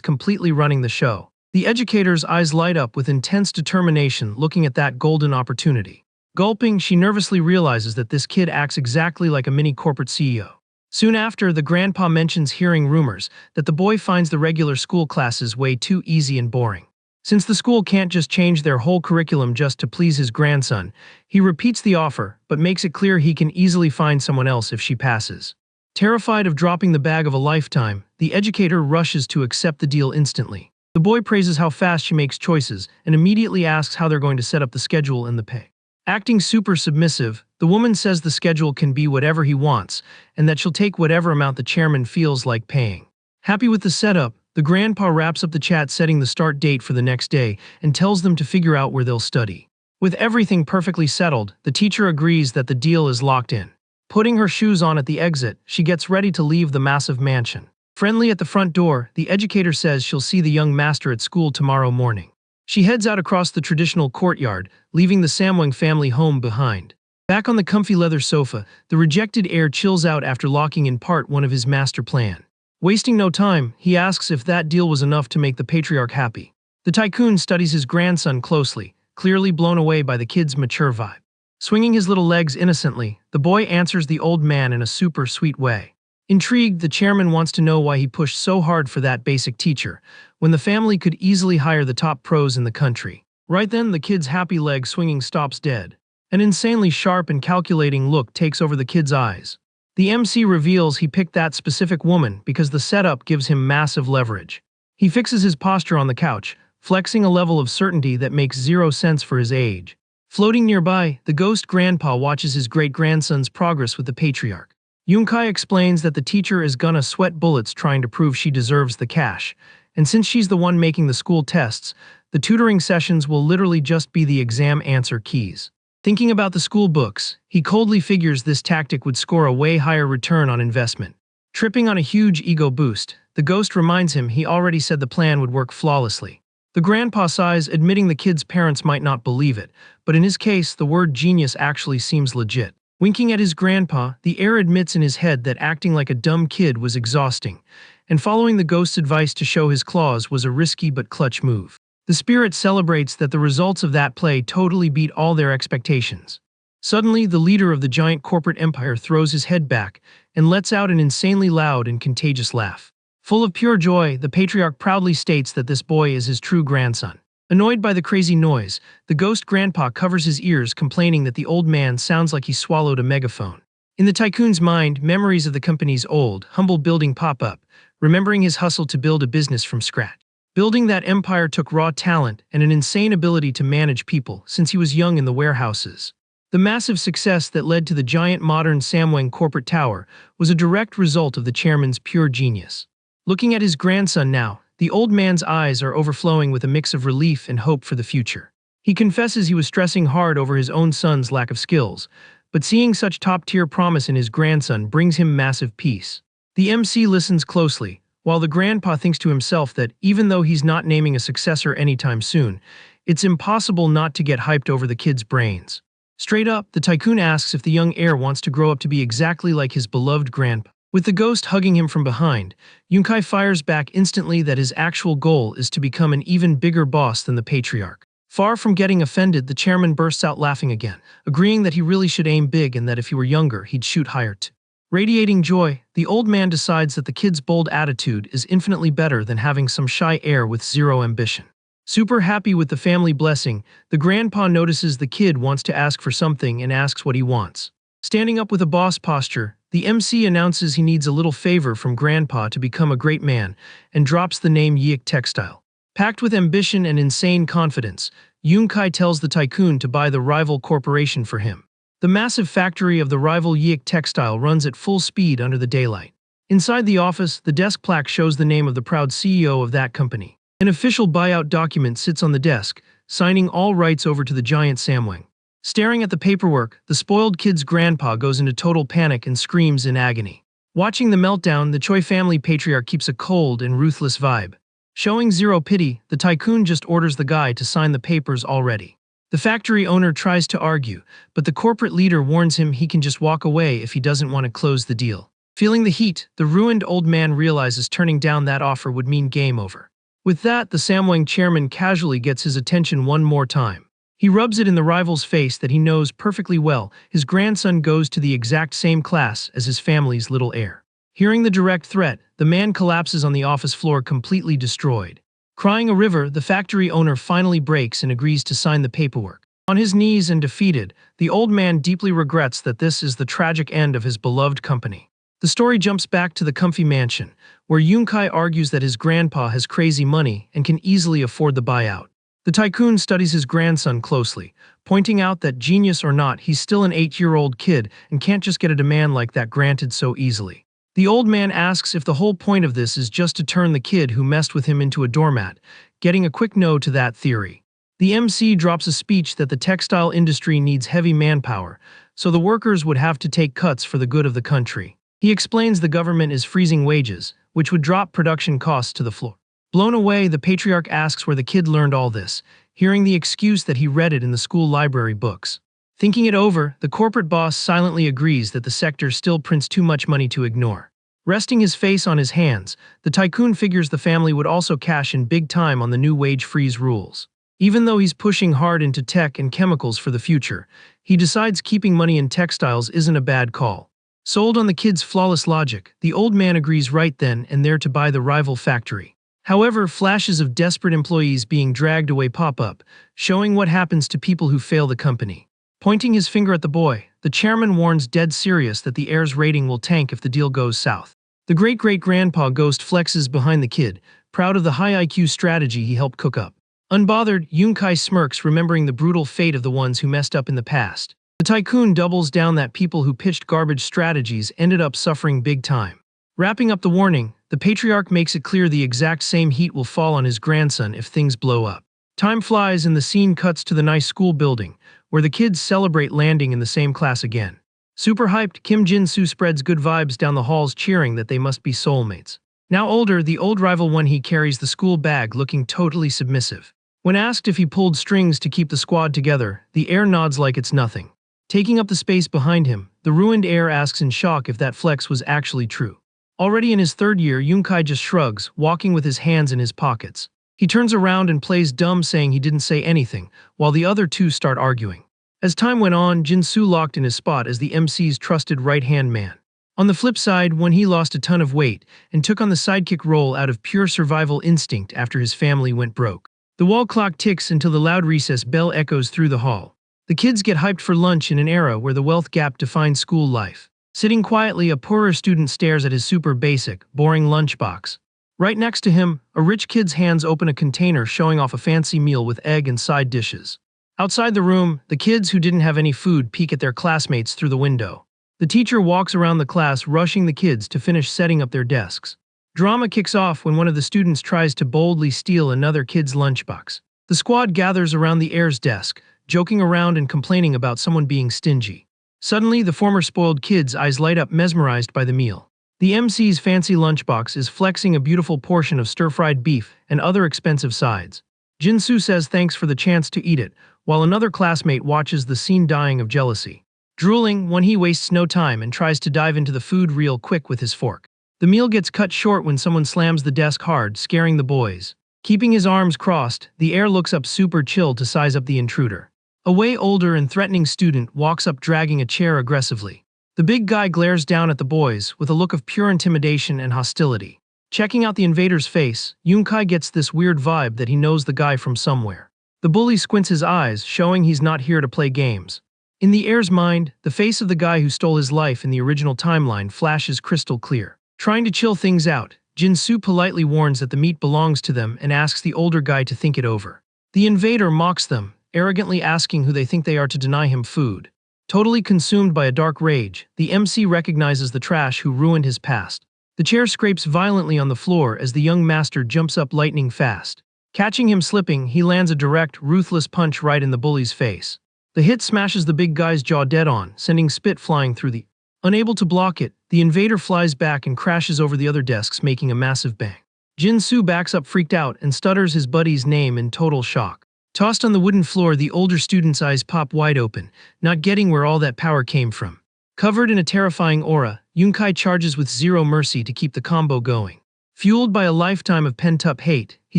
completely running the show. The educator's eyes light up with intense determination looking at that golden opportunity. Gulping, she nervously realizes that this kid acts exactly like a mini corporate CEO. Soon after, the grandpa mentions hearing rumors that the boy finds the regular school classes way too easy and boring. Since the school can't just change their whole curriculum just to please his grandson, he repeats the offer but makes it clear he can easily find someone else if she passes. Terrified of dropping the bag of a lifetime, the educator rushes to accept the deal instantly. The boy praises how fast she makes choices and immediately asks how they're going to set up the schedule and the pay. Acting super submissive, the woman says the schedule can be whatever he wants and that she'll take whatever amount the chairman feels like paying. Happy with the setup, the grandpa wraps up the chat setting the start date for the next day and tells them to figure out where they'll study. With everything perfectly settled, the teacher agrees that the deal is locked in. Putting her shoes on at the exit, she gets ready to leave the massive mansion. Friendly at the front door, the educator says she'll see the young master at school tomorrow morning. She heads out across the traditional courtyard, leaving the Samwang family home behind. Back on the comfy leather sofa, the rejected heir chills out after locking in part one of his master plan. Wasting no time, he asks if that deal was enough to make the patriarch happy. The Tycoon studies his grandson closely, clearly blown away by the kid's mature vibe. Swinging his little legs innocently, the boy answers the old man in a super sweet way. Intrigued, the chairman wants to know why he pushed so hard for that basic teacher, when the family could easily hire the top pros in the country. Right then, the kid's happy leg swinging stops dead. An insanely sharp and calculating look takes over the kid's eyes. The MC reveals he picked that specific woman because the setup gives him massive leverage. He fixes his posture on the couch, flexing a level of certainty that makes zero sense for his age. Floating nearby, the ghost grandpa watches his great-grandson's progress with the patriarch. Yunkai explains that the teacher is gonna sweat bullets trying to prove she deserves the cash, and since she's the one making the school tests, the tutoring sessions will literally just be the exam answer keys. Thinking about the school books, he coldly figures this tactic would score a way higher return on investment. Tripping on a huge ego boost, the ghost reminds him he already said the plan would work flawlessly. The grandpa sighs, admitting the kid's parents might not believe it, but in his case, the word genius actually seems legit. Winking at his grandpa, the heir admits in his head that acting like a dumb kid was exhausting, and following the ghost's advice to show his claws was a risky but clutch move. The spirit celebrates that the results of that play totally beat all their expectations. Suddenly, the leader of the giant corporate empire throws his head back and lets out an insanely loud and contagious laugh. Full of pure joy, the patriarch proudly states that this boy is his true grandson. Annoyed by the crazy noise, the ghost grandpa covers his ears, complaining that the old man sounds like he swallowed a megaphone. In the tycoon's mind, memories of the company's old, humble building pop up, remembering his hustle to build a business from scratch. Building that empire took raw talent and an insane ability to manage people since he was young in the warehouses. The massive success that led to the giant modern Samwang corporate tower was a direct result of the chairman's pure genius. Looking at his grandson now, the old man's eyes are overflowing with a mix of relief and hope for the future. He confesses he was stressing hard over his own son's lack of skills, but seeing such top-tier promise in his grandson brings him massive peace. The MC listens closely, while the grandpa thinks to himself that even though he's not naming a successor anytime soon, it's impossible not to get hyped over the kid's brains. Straight up, the tycoon asks if the young heir wants to grow up to be exactly like his beloved grandpa. With the ghost hugging him from behind, Yunkai fires back instantly that his actual goal is to become an even bigger boss than the patriarch. Far from getting offended, the chairman bursts out laughing again, agreeing that he really should aim big and that if he were younger, he'd shoot higher too. Radiating joy, the old man decides that the kid's bold attitude is infinitely better than having some shy heir with zero ambition. Super happy with the family blessing, the grandpa notices the kid wants to ask for something and asks what he wants. Standing up with a boss posture, the MC announces he needs a little favor from Grandpa to become a great man and drops the name Yik Textile. Packed with ambition and insane confidence, Yunkai tells the tycoon to buy the rival corporation for him. The massive factory of the rival Yik Textile runs at full speed under the daylight. Inside the office, the desk plaque shows the name of the proud CEO of that company. An official buyout document sits on the desk, signing all rights over to the giant Samwang. Staring at the paperwork, the spoiled kid's grandpa goes into total panic and screams in agony. Watching the meltdown, the Choi family patriarch keeps a cold and ruthless vibe. Showing zero pity, the tycoon just orders the guy to sign the papers already. The factory owner tries to argue, but the corporate leader warns him he can just walk away if he doesn't want to close the deal. Feeling the heat, the ruined old man realizes turning down that offer would mean game over. With that, the Samwang chairman casually gets his attention one more time. He rubs it in the rival's face that he knows perfectly well his grandson goes to the exact same class as his family's little heir. Hearing the direct threat, the man collapses on the office floor completely destroyed. Crying a river, the factory owner finally breaks and agrees to sign the paperwork. On his knees and defeated, the old man deeply regrets that this is the tragic end of his beloved company. The story jumps back to the comfy mansion, where Yunkai argues that his grandpa has crazy money and can easily afford the buyout. The tycoon studies his grandson closely, pointing out that genius or not, he's still an 8-year-old kid and can't just get a demand like that granted so easily. The old man asks if the whole point of this is just to turn the kid who messed with him into a doormat, getting a quick no to that theory. The MC drops a speech that the textile industry needs heavy manpower, so the workers would have to take cuts for the good of the country. He explains the government is freezing wages, which would drop production costs to the floor. Blown away, the patriarch asks where the kid learned all this, hearing the excuse that he read it in the school library books. Thinking it over, the corporate boss silently agrees that the sector still prints too much money to ignore. Resting his face on his hands, the tycoon figures the family would also cash in big time on the new wage freeze rules. Even though he's pushing hard into tech and chemicals for the future, he decides keeping money in textiles isn't a bad call. Sold on the kid's flawless logic, the old man agrees right then and there to buy the rival factory. However, flashes of desperate employees being dragged away pop up, showing what happens to people who fail the company. Pointing his finger at the boy, the chairman warns dead serious that the heir's rating will tank if the deal goes south. The great-great-grandpa ghost flexes behind the kid, proud of the high IQ strategy he helped cook up. Unbothered, Yunkai smirks, remembering the brutal fate of the ones who messed up in the past. The tycoon doubles down that people who pitched garbage strategies ended up suffering big time. Wrapping up the warning, the patriarch makes it clear the exact same heat will fall on his grandson if things blow up. Time flies and the scene cuts to the nice school building, where the kids celebrate landing in the same class again. Super hyped, Kim Jin-soo spreads good vibes down the halls, cheering that they must be soulmates. Now older, the old rival Won-hee carries the school bag, looking totally submissive. When asked if he pulled strings to keep the squad together, the heir nods like it's nothing. Taking up the space behind him, the ruined heir asks in shock if that flex was actually true. Already in his third year, Yunkai just shrugs, walking with his hands in his pockets. He turns around and plays dumb, saying he didn't say anything, while the other two start arguing. As time went on, Jin-soo locked in his spot as the MC's trusted right-hand man. On the flip side, when he lost a ton of weight and took on the sidekick role out of pure survival instinct after his family went broke. The wall clock ticks until the loud recess bell echoes through the hall. The kids get hyped for lunch in an era where the wealth gap defines school life. Sitting quietly, a poorer student stares at his super basic, boring lunchbox. Right next to him, a rich kid's hands open a container showing off a fancy meal with egg and side dishes. Outside the room, the kids who didn't have any food peek at their classmates through the window. The teacher walks around the class, rushing the kids to finish setting up their desks. Drama kicks off when one of the students tries to boldly steal another kid's lunchbox. The squad gathers around the heir's desk, joking around and complaining about someone being stingy. Suddenly, the former spoiled kid's eyes light up, mesmerized by the meal. The MC's fancy lunchbox is flexing a beautiful portion of stir-fried beef and other expensive sides. Jin-soo says thanks for the chance to eat it, while another classmate watches the scene, dying of jealousy. Drooling, Won-hee wastes no time and tries to dive into the food real quick with his fork. The meal gets cut short when someone slams the desk hard, scaring the boys. Keeping his arms crossed, the heir looks up super chill to size up the intruder. A way older and threatening student walks up, dragging a chair aggressively. The big guy glares down at the boys with a look of pure intimidation and hostility. Checking out the invader's face, Yunkai gets this weird vibe that he knows the guy from somewhere. The bully squints his eyes, showing he's not here to play games. In the heir's mind, the face of the guy who stole his life in the original timeline flashes crystal clear. Trying to chill things out, Jin-soo politely warns that the meat belongs to them and asks the older guy to think it over. The invader mocks them, arrogantly asking who they think they are to deny him food. Totally consumed by a dark rage, the MC recognizes the trash who ruined his past. The chair scrapes violently on the floor as the young master jumps up lightning fast. Catching him slipping, he lands a direct, ruthless punch right in the bully's face. The hit smashes the big guy's jaw dead on, sending spit flying through the... Unable to block it, the invader flies back and crashes over the other desks, making a massive bang. Jin-soo backs up, freaked out, and stutters his buddy's name in total shock. Tossed on the wooden floor, the older student's eyes pop wide open, not getting where all that power came from. Covered in a terrifying aura, Yunkai charges with zero mercy to keep the combo going. Fueled by a lifetime of pent-up hate, he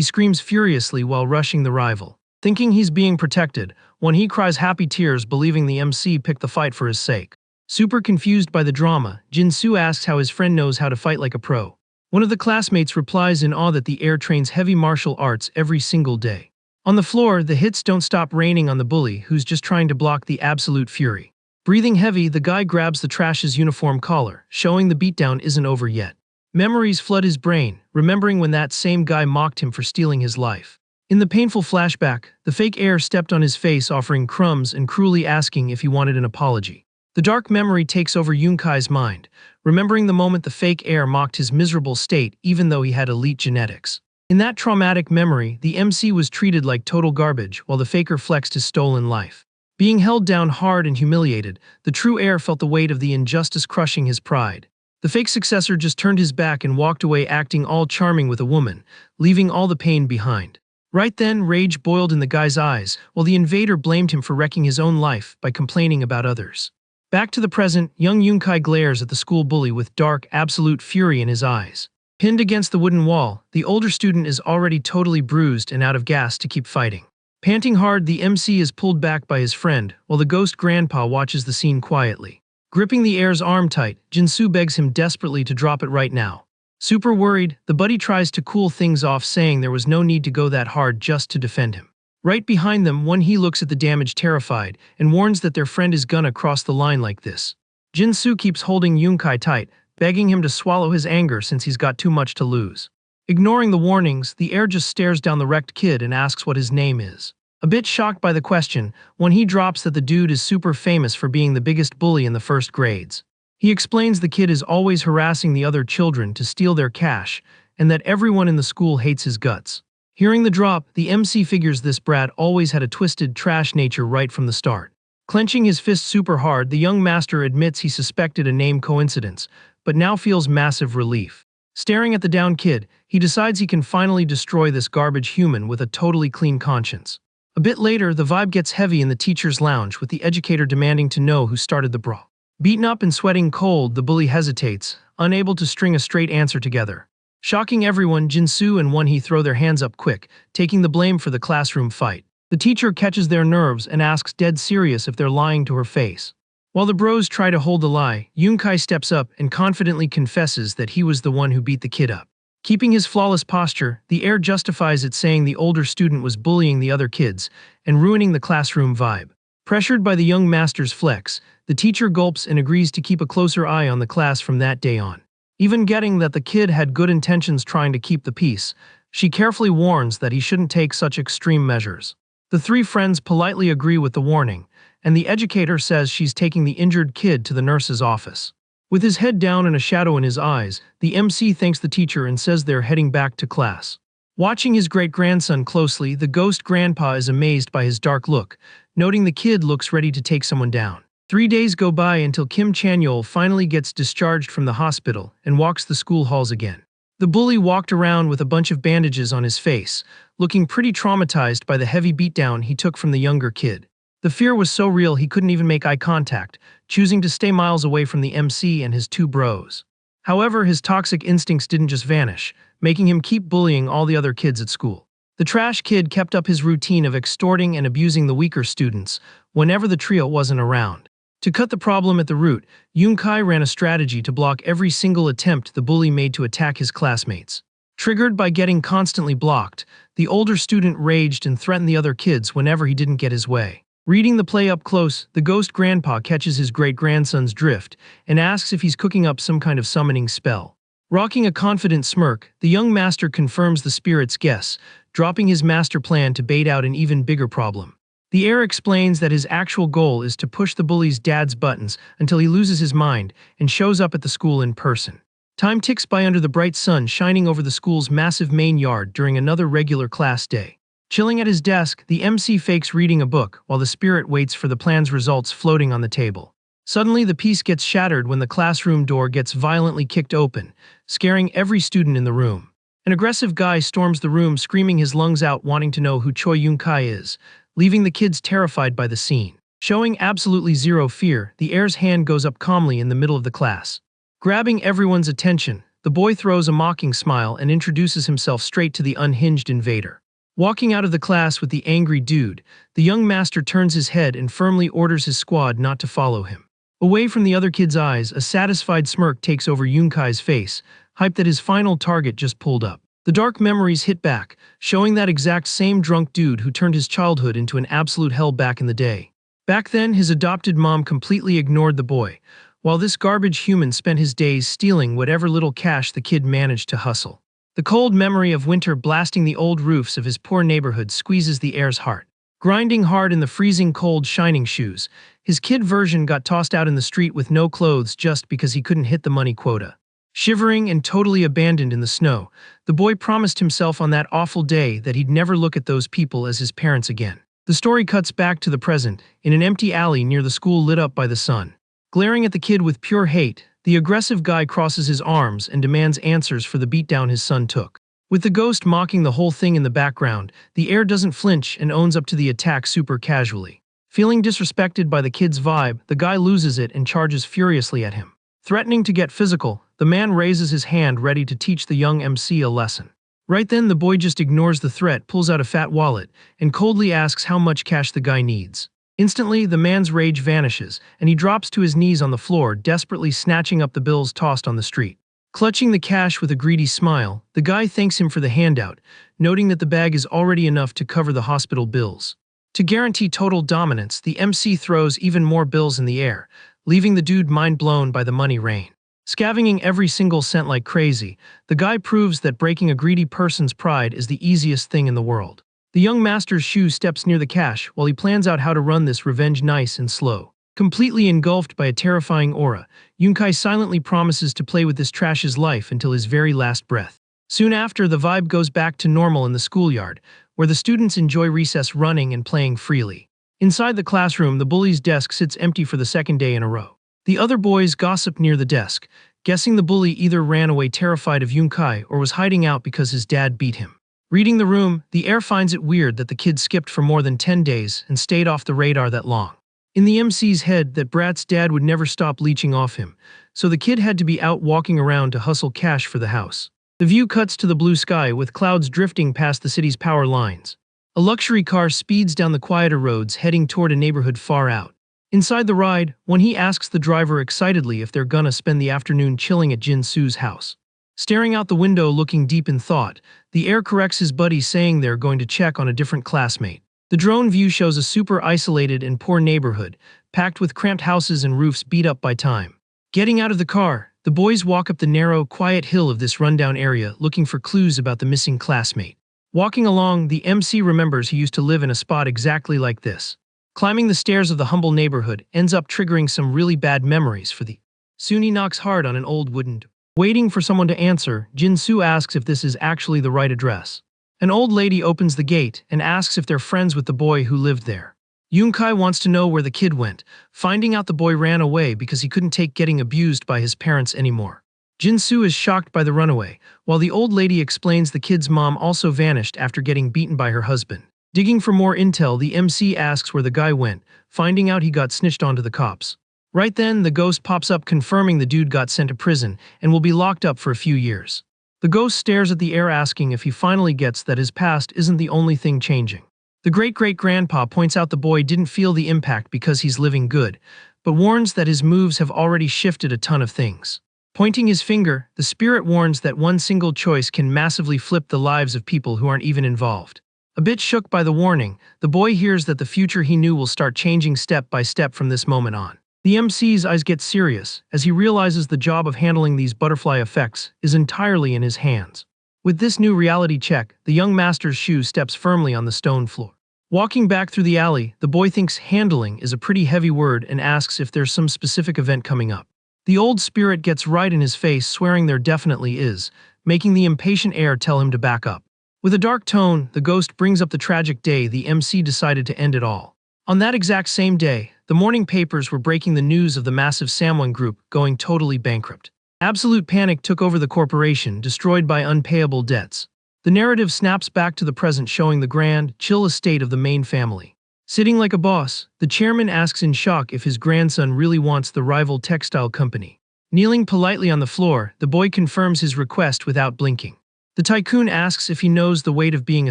screams furiously while rushing the rival. Thinking he's being protected, Won-hee cries happy tears, believing the MC picked the fight for his sake. Super confused by the drama, Jin-soo asks how his friend knows how to fight like a pro. One of the classmates replies in awe that the heir trains heavy martial arts every single day. On the floor, the hits don't stop raining on the bully, who's just trying to block the absolute fury. Breathing heavy, the guy grabs the trash's uniform collar, showing the beatdown isn't over yet. Memories flood his brain, remembering when that same guy mocked him for stealing his life. In the painful flashback, the fake heir stepped on his face, offering crumbs and cruelly asking if he wanted an apology. The dark memory takes over Yunkai's mind, remembering the moment the fake heir mocked his miserable state even though he had elite genetics. In that traumatic memory, the MC was treated like total garbage while the faker flexed his stolen life. Being held down hard and humiliated, the true heir felt the weight of the injustice crushing his pride. The fake successor just turned his back and walked away, acting all charming with a woman, leaving all the pain behind. Right then, rage boiled in the guy's eyes, while the invader blamed him for wrecking his own life by complaining about others. Back to the present, young Yunkai glares at the school bully with dark, absolute fury in his eyes. Pinned against the wooden wall, the older student is already totally bruised and out of gas to keep fighting. Panting hard, the MC is pulled back by his friend, while the ghost grandpa watches the scene quietly. Gripping the heir's arm tight, Jinsu begs him desperately to drop it right now. Super worried, the buddy tries to cool things off, saying there was no need to go that hard just to defend him. Right behind them, Won-hee looks at the damage terrified, and warns that their friend is gonna cross the line like this. Jinsu keeps holding Yoon-kai tight, begging him to swallow his anger since he's got too much to lose. Ignoring the warnings, the heir just stares down the wrecked kid and asks what his name is. A bit shocked by the question, Won-hee drops that the dude is super famous for being the biggest bully in the first grades. He explains the kid is always harassing the other children to steal their cash, and that everyone in the school hates his guts. Hearing the drop, the MC figures this brat always had a twisted trash nature right from the start. Clenching his fist super hard, the young master admits he suspected a name coincidence, but now feels massive relief. Staring at the down kid, he decides he can finally destroy this garbage human with a totally clean conscience. A bit later, the vibe gets heavy in the teacher's lounge, with the educator demanding to know who started the brawl. Beaten up and sweating cold, the bully hesitates, unable to string a straight answer together. Shocking everyone, Jinsu and Won-hee throw their hands up quick, taking the blame for the classroom fight. The teacher catches their nerves and asks dead serious if they're lying to her face. While the bros try to hold the lie, Yoon-kai steps up and confidently confesses that he was the one who beat the kid up. Keeping his flawless posture, the heir justifies it, saying the older student was bullying the other kids and ruining the classroom vibe. Pressured by the young master's flex, the teacher gulps and agrees to keep a closer eye on the class from that day on. Even getting that the kid had good intentions trying to keep the peace, she carefully warns that he shouldn't take such extreme measures. The three friends politely agree with the warning, and the educator says she's taking the injured kid to the nurse's office. With his head down and a shadow in his eyes, the MC thanks the teacher and says they're heading back to class. Watching his great-grandson closely, the ghost grandpa is amazed by his dark look, noting the kid looks ready to take someone down. 3 days go by until Kim Chan-yeol finally gets discharged from the hospital and walks the school halls again. The bully walked around with a bunch of bandages on his face, looking pretty traumatized by the heavy beatdown he took from the younger kid. The fear was so real he couldn't even make eye contact, choosing to stay miles away from the MC and his two bros. However, his toxic instincts didn't just vanish, making him keep bullying all the other kids at school. The trash kid kept up his routine of extorting and abusing the weaker students whenever the trio wasn't around. To cut the problem at the root, Yoon-kai ran a strategy to block every single attempt the bully made to attack his classmates. Triggered by getting constantly blocked, the older student raged and threatened the other kids whenever he didn't get his way. Reading the play up close, the ghost grandpa catches his great-grandson's drift and asks if he's cooking up some kind of summoning spell. Rocking a confident smirk, the young master confirms the spirit's guess, dropping his master plan to bait out an even bigger problem. The heir explains that his actual goal is to push the bully's dad's buttons until he loses his mind and shows up at the school in person. Time ticks by under the bright sun shining over the school's massive main yard during another regular class day. Chilling at his desk, the MC fakes reading a book while the spirit waits for the plan's results floating on the table. Suddenly, the peace gets shattered when the classroom door gets violently kicked open, scaring every student in the room. An aggressive guy storms the room, screaming his lungs out, wanting to know who Choi Yoon-kai is, leaving the kids terrified by the scene. Showing absolutely zero fear, the heir's hand goes up calmly in the middle of the class. Grabbing everyone's attention, the boy throws a mocking smile and introduces himself straight to the unhinged invader. Walking out of the class with the angry dude, the young master turns his head and firmly orders his squad not to follow him. Away from the other kids' eyes, a satisfied smirk takes over Yoon-kai's face, hyped that his final target just pulled up. The dark memories hit back, showing that exact same drunk dude who turned his childhood into an absolute hell back in the day. Back then, his adopted mom completely ignored the boy, while this garbage human spent his days stealing whatever little cash the kid managed to hustle. The cold memory of winter blasting the old roofs of his poor neighborhood squeezes the heir's heart. Grinding hard in the freezing cold shining shoes, his kid version got tossed out in the street with no clothes just because he couldn't hit the money quota. Shivering and totally abandoned in the snow, the boy promised himself on that awful day that he'd never look at those people as his parents again. The story cuts back to the present, in an empty alley near the school lit up by the sun. Glaring at the kid with pure hate, the aggressive guy crosses his arms and demands answers for the beatdown his son took. With the ghost mocking the whole thing in the background, the heir doesn't flinch and owns up to the attack super casually. Feeling disrespected by the kid's vibe, the guy loses it and charges furiously at him. Threatening to get physical, the man raises his hand ready to teach the young MC a lesson. Right then, the boy just ignores the threat, pulls out a fat wallet, and coldly asks how much cash the guy needs. Instantly, the man's rage vanishes, and he drops to his knees on the floor, desperately snatching up the bills tossed on the street. Clutching the cash with a greedy smile, the guy thanks him for the handout, noting that the bag is already enough to cover the hospital bills. To guarantee total dominance, the MC throws even more bills in the air, leaving the dude mind blown by the money rain. Scavenging every single cent like crazy, the guy proves that breaking a greedy person's pride is the easiest thing in the world. The young master's shoe steps near the cash while he plans out how to run this revenge nice and slow. Completely engulfed by a terrifying aura, Yunkai silently promises to play with this trash's life until his very last breath. Soon after, the vibe goes back to normal in the schoolyard, where the students enjoy recess running and playing freely. Inside the classroom, the bully's desk sits empty for the second day in a row. The other boys gossip near the desk, guessing the bully either ran away terrified of Yunkai or was hiding out because his dad beat him. Reading the room, the heir finds it weird that the kid skipped for more than 10 days and stayed off the radar that long. In the MC's head, that brat's dad would never stop leeching off him, so the kid had to be out walking around to hustle cash for the house. The view cuts to the blue sky with clouds drifting past the city's power lines. A luxury car speeds down the quieter roads heading toward a neighborhood far out. Inside the ride, Won-hee asks the driver excitedly if they're gonna spend the afternoon chilling at Jin-soo's house. Staring out the window looking deep in thought, the heir corrects his buddy saying they're going to check on a different classmate. The drone view shows a super isolated and poor neighborhood, packed with cramped houses and roofs beat up by time. Getting out of the car, the boys walk up the narrow, quiet hill of this rundown area looking for clues about the missing classmate. Walking along, the MC remembers he used to live in a spot exactly like this. Climbing the stairs of the humble neighborhood ends up triggering some really bad memories for the. Soon he knocks hard on an old wooden door. Waiting for someone to answer, Jin-soo asks if this is actually the right address. An old lady opens the gate and asks if they're friends with the boy who lived there. Yunkai wants to know where the kid went, finding out the boy ran away because he couldn't take getting abused by his parents anymore. Jin-soo is shocked by the runaway, while the old lady explains the kid's mom also vanished after getting beaten by her husband. Digging for more intel, the MC asks where the guy went, finding out he got snitched onto the cops. Right then, the ghost pops up confirming the dude got sent to prison and will be locked up for a few years. The ghost stares at the heir asking if he finally gets that his past isn't the only thing changing. The great-great-grandpa points out the boy didn't feel the impact because he's living good, but warns that his moves have already shifted a ton of things. Pointing his finger, the spirit warns that one single choice can massively flip the lives of people who aren't even involved. A bit shook by the warning, the boy hears that the future he knew will start changing step by step from this moment on. The MC's eyes get serious as he realizes the job of handling these butterfly effects is entirely in his hands. With this new reality check, the young master's shoe steps firmly on the stone floor. Walking back through the alley, the boy thinks handling is a pretty heavy word and asks if there's some specific event coming up. The old spirit gets right in his face, swearing there definitely is, making the impatient heir tell him to back up. With a dark tone, the ghost brings up the tragic day the MC decided to end it all. On that exact same day, the morning papers were breaking the news of the massive Samwon group going totally bankrupt. Absolute panic took over the corporation, destroyed by unpayable debts. The narrative snaps back to the present, showing the grand, chill estate of the main family. Sitting like a boss, the chairman asks in shock if his grandson really wants the rival textile company. Kneeling politely on the floor, the boy confirms his request without blinking. The tycoon asks if he knows the weight of being a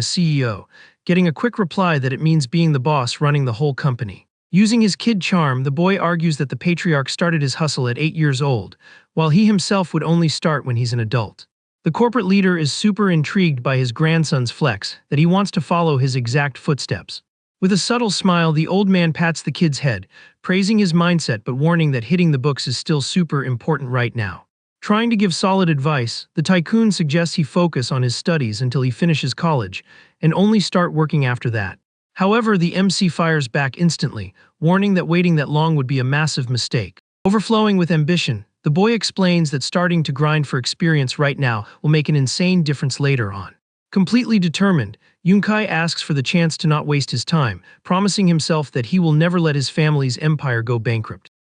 CEO, getting a quick reply that it means being the boss running the whole company. Using his kid charm, the boy argues that the patriarch started his hustle at 8 years old, while he himself would only start when he's an adult. The corporate leader is super intrigued by his grandson's flex, that he wants to follow his exact footsteps. With a subtle smile, the old man pats the kid's head, praising his mindset but warning that hitting the books is still super important right now. Trying to give solid advice, the tycoon suggests he focus on his studies until he finishes college, and only start working after that. However, the MC fires back instantly, warning that waiting that long would be a massive mistake. Overflowing with ambition, the boy explains that starting to grind for experience right now will make an insane difference later on. Completely determined, Yunkai asks for the chance to not waste his time, promising himself that he will never let his family's empire go bankrupt.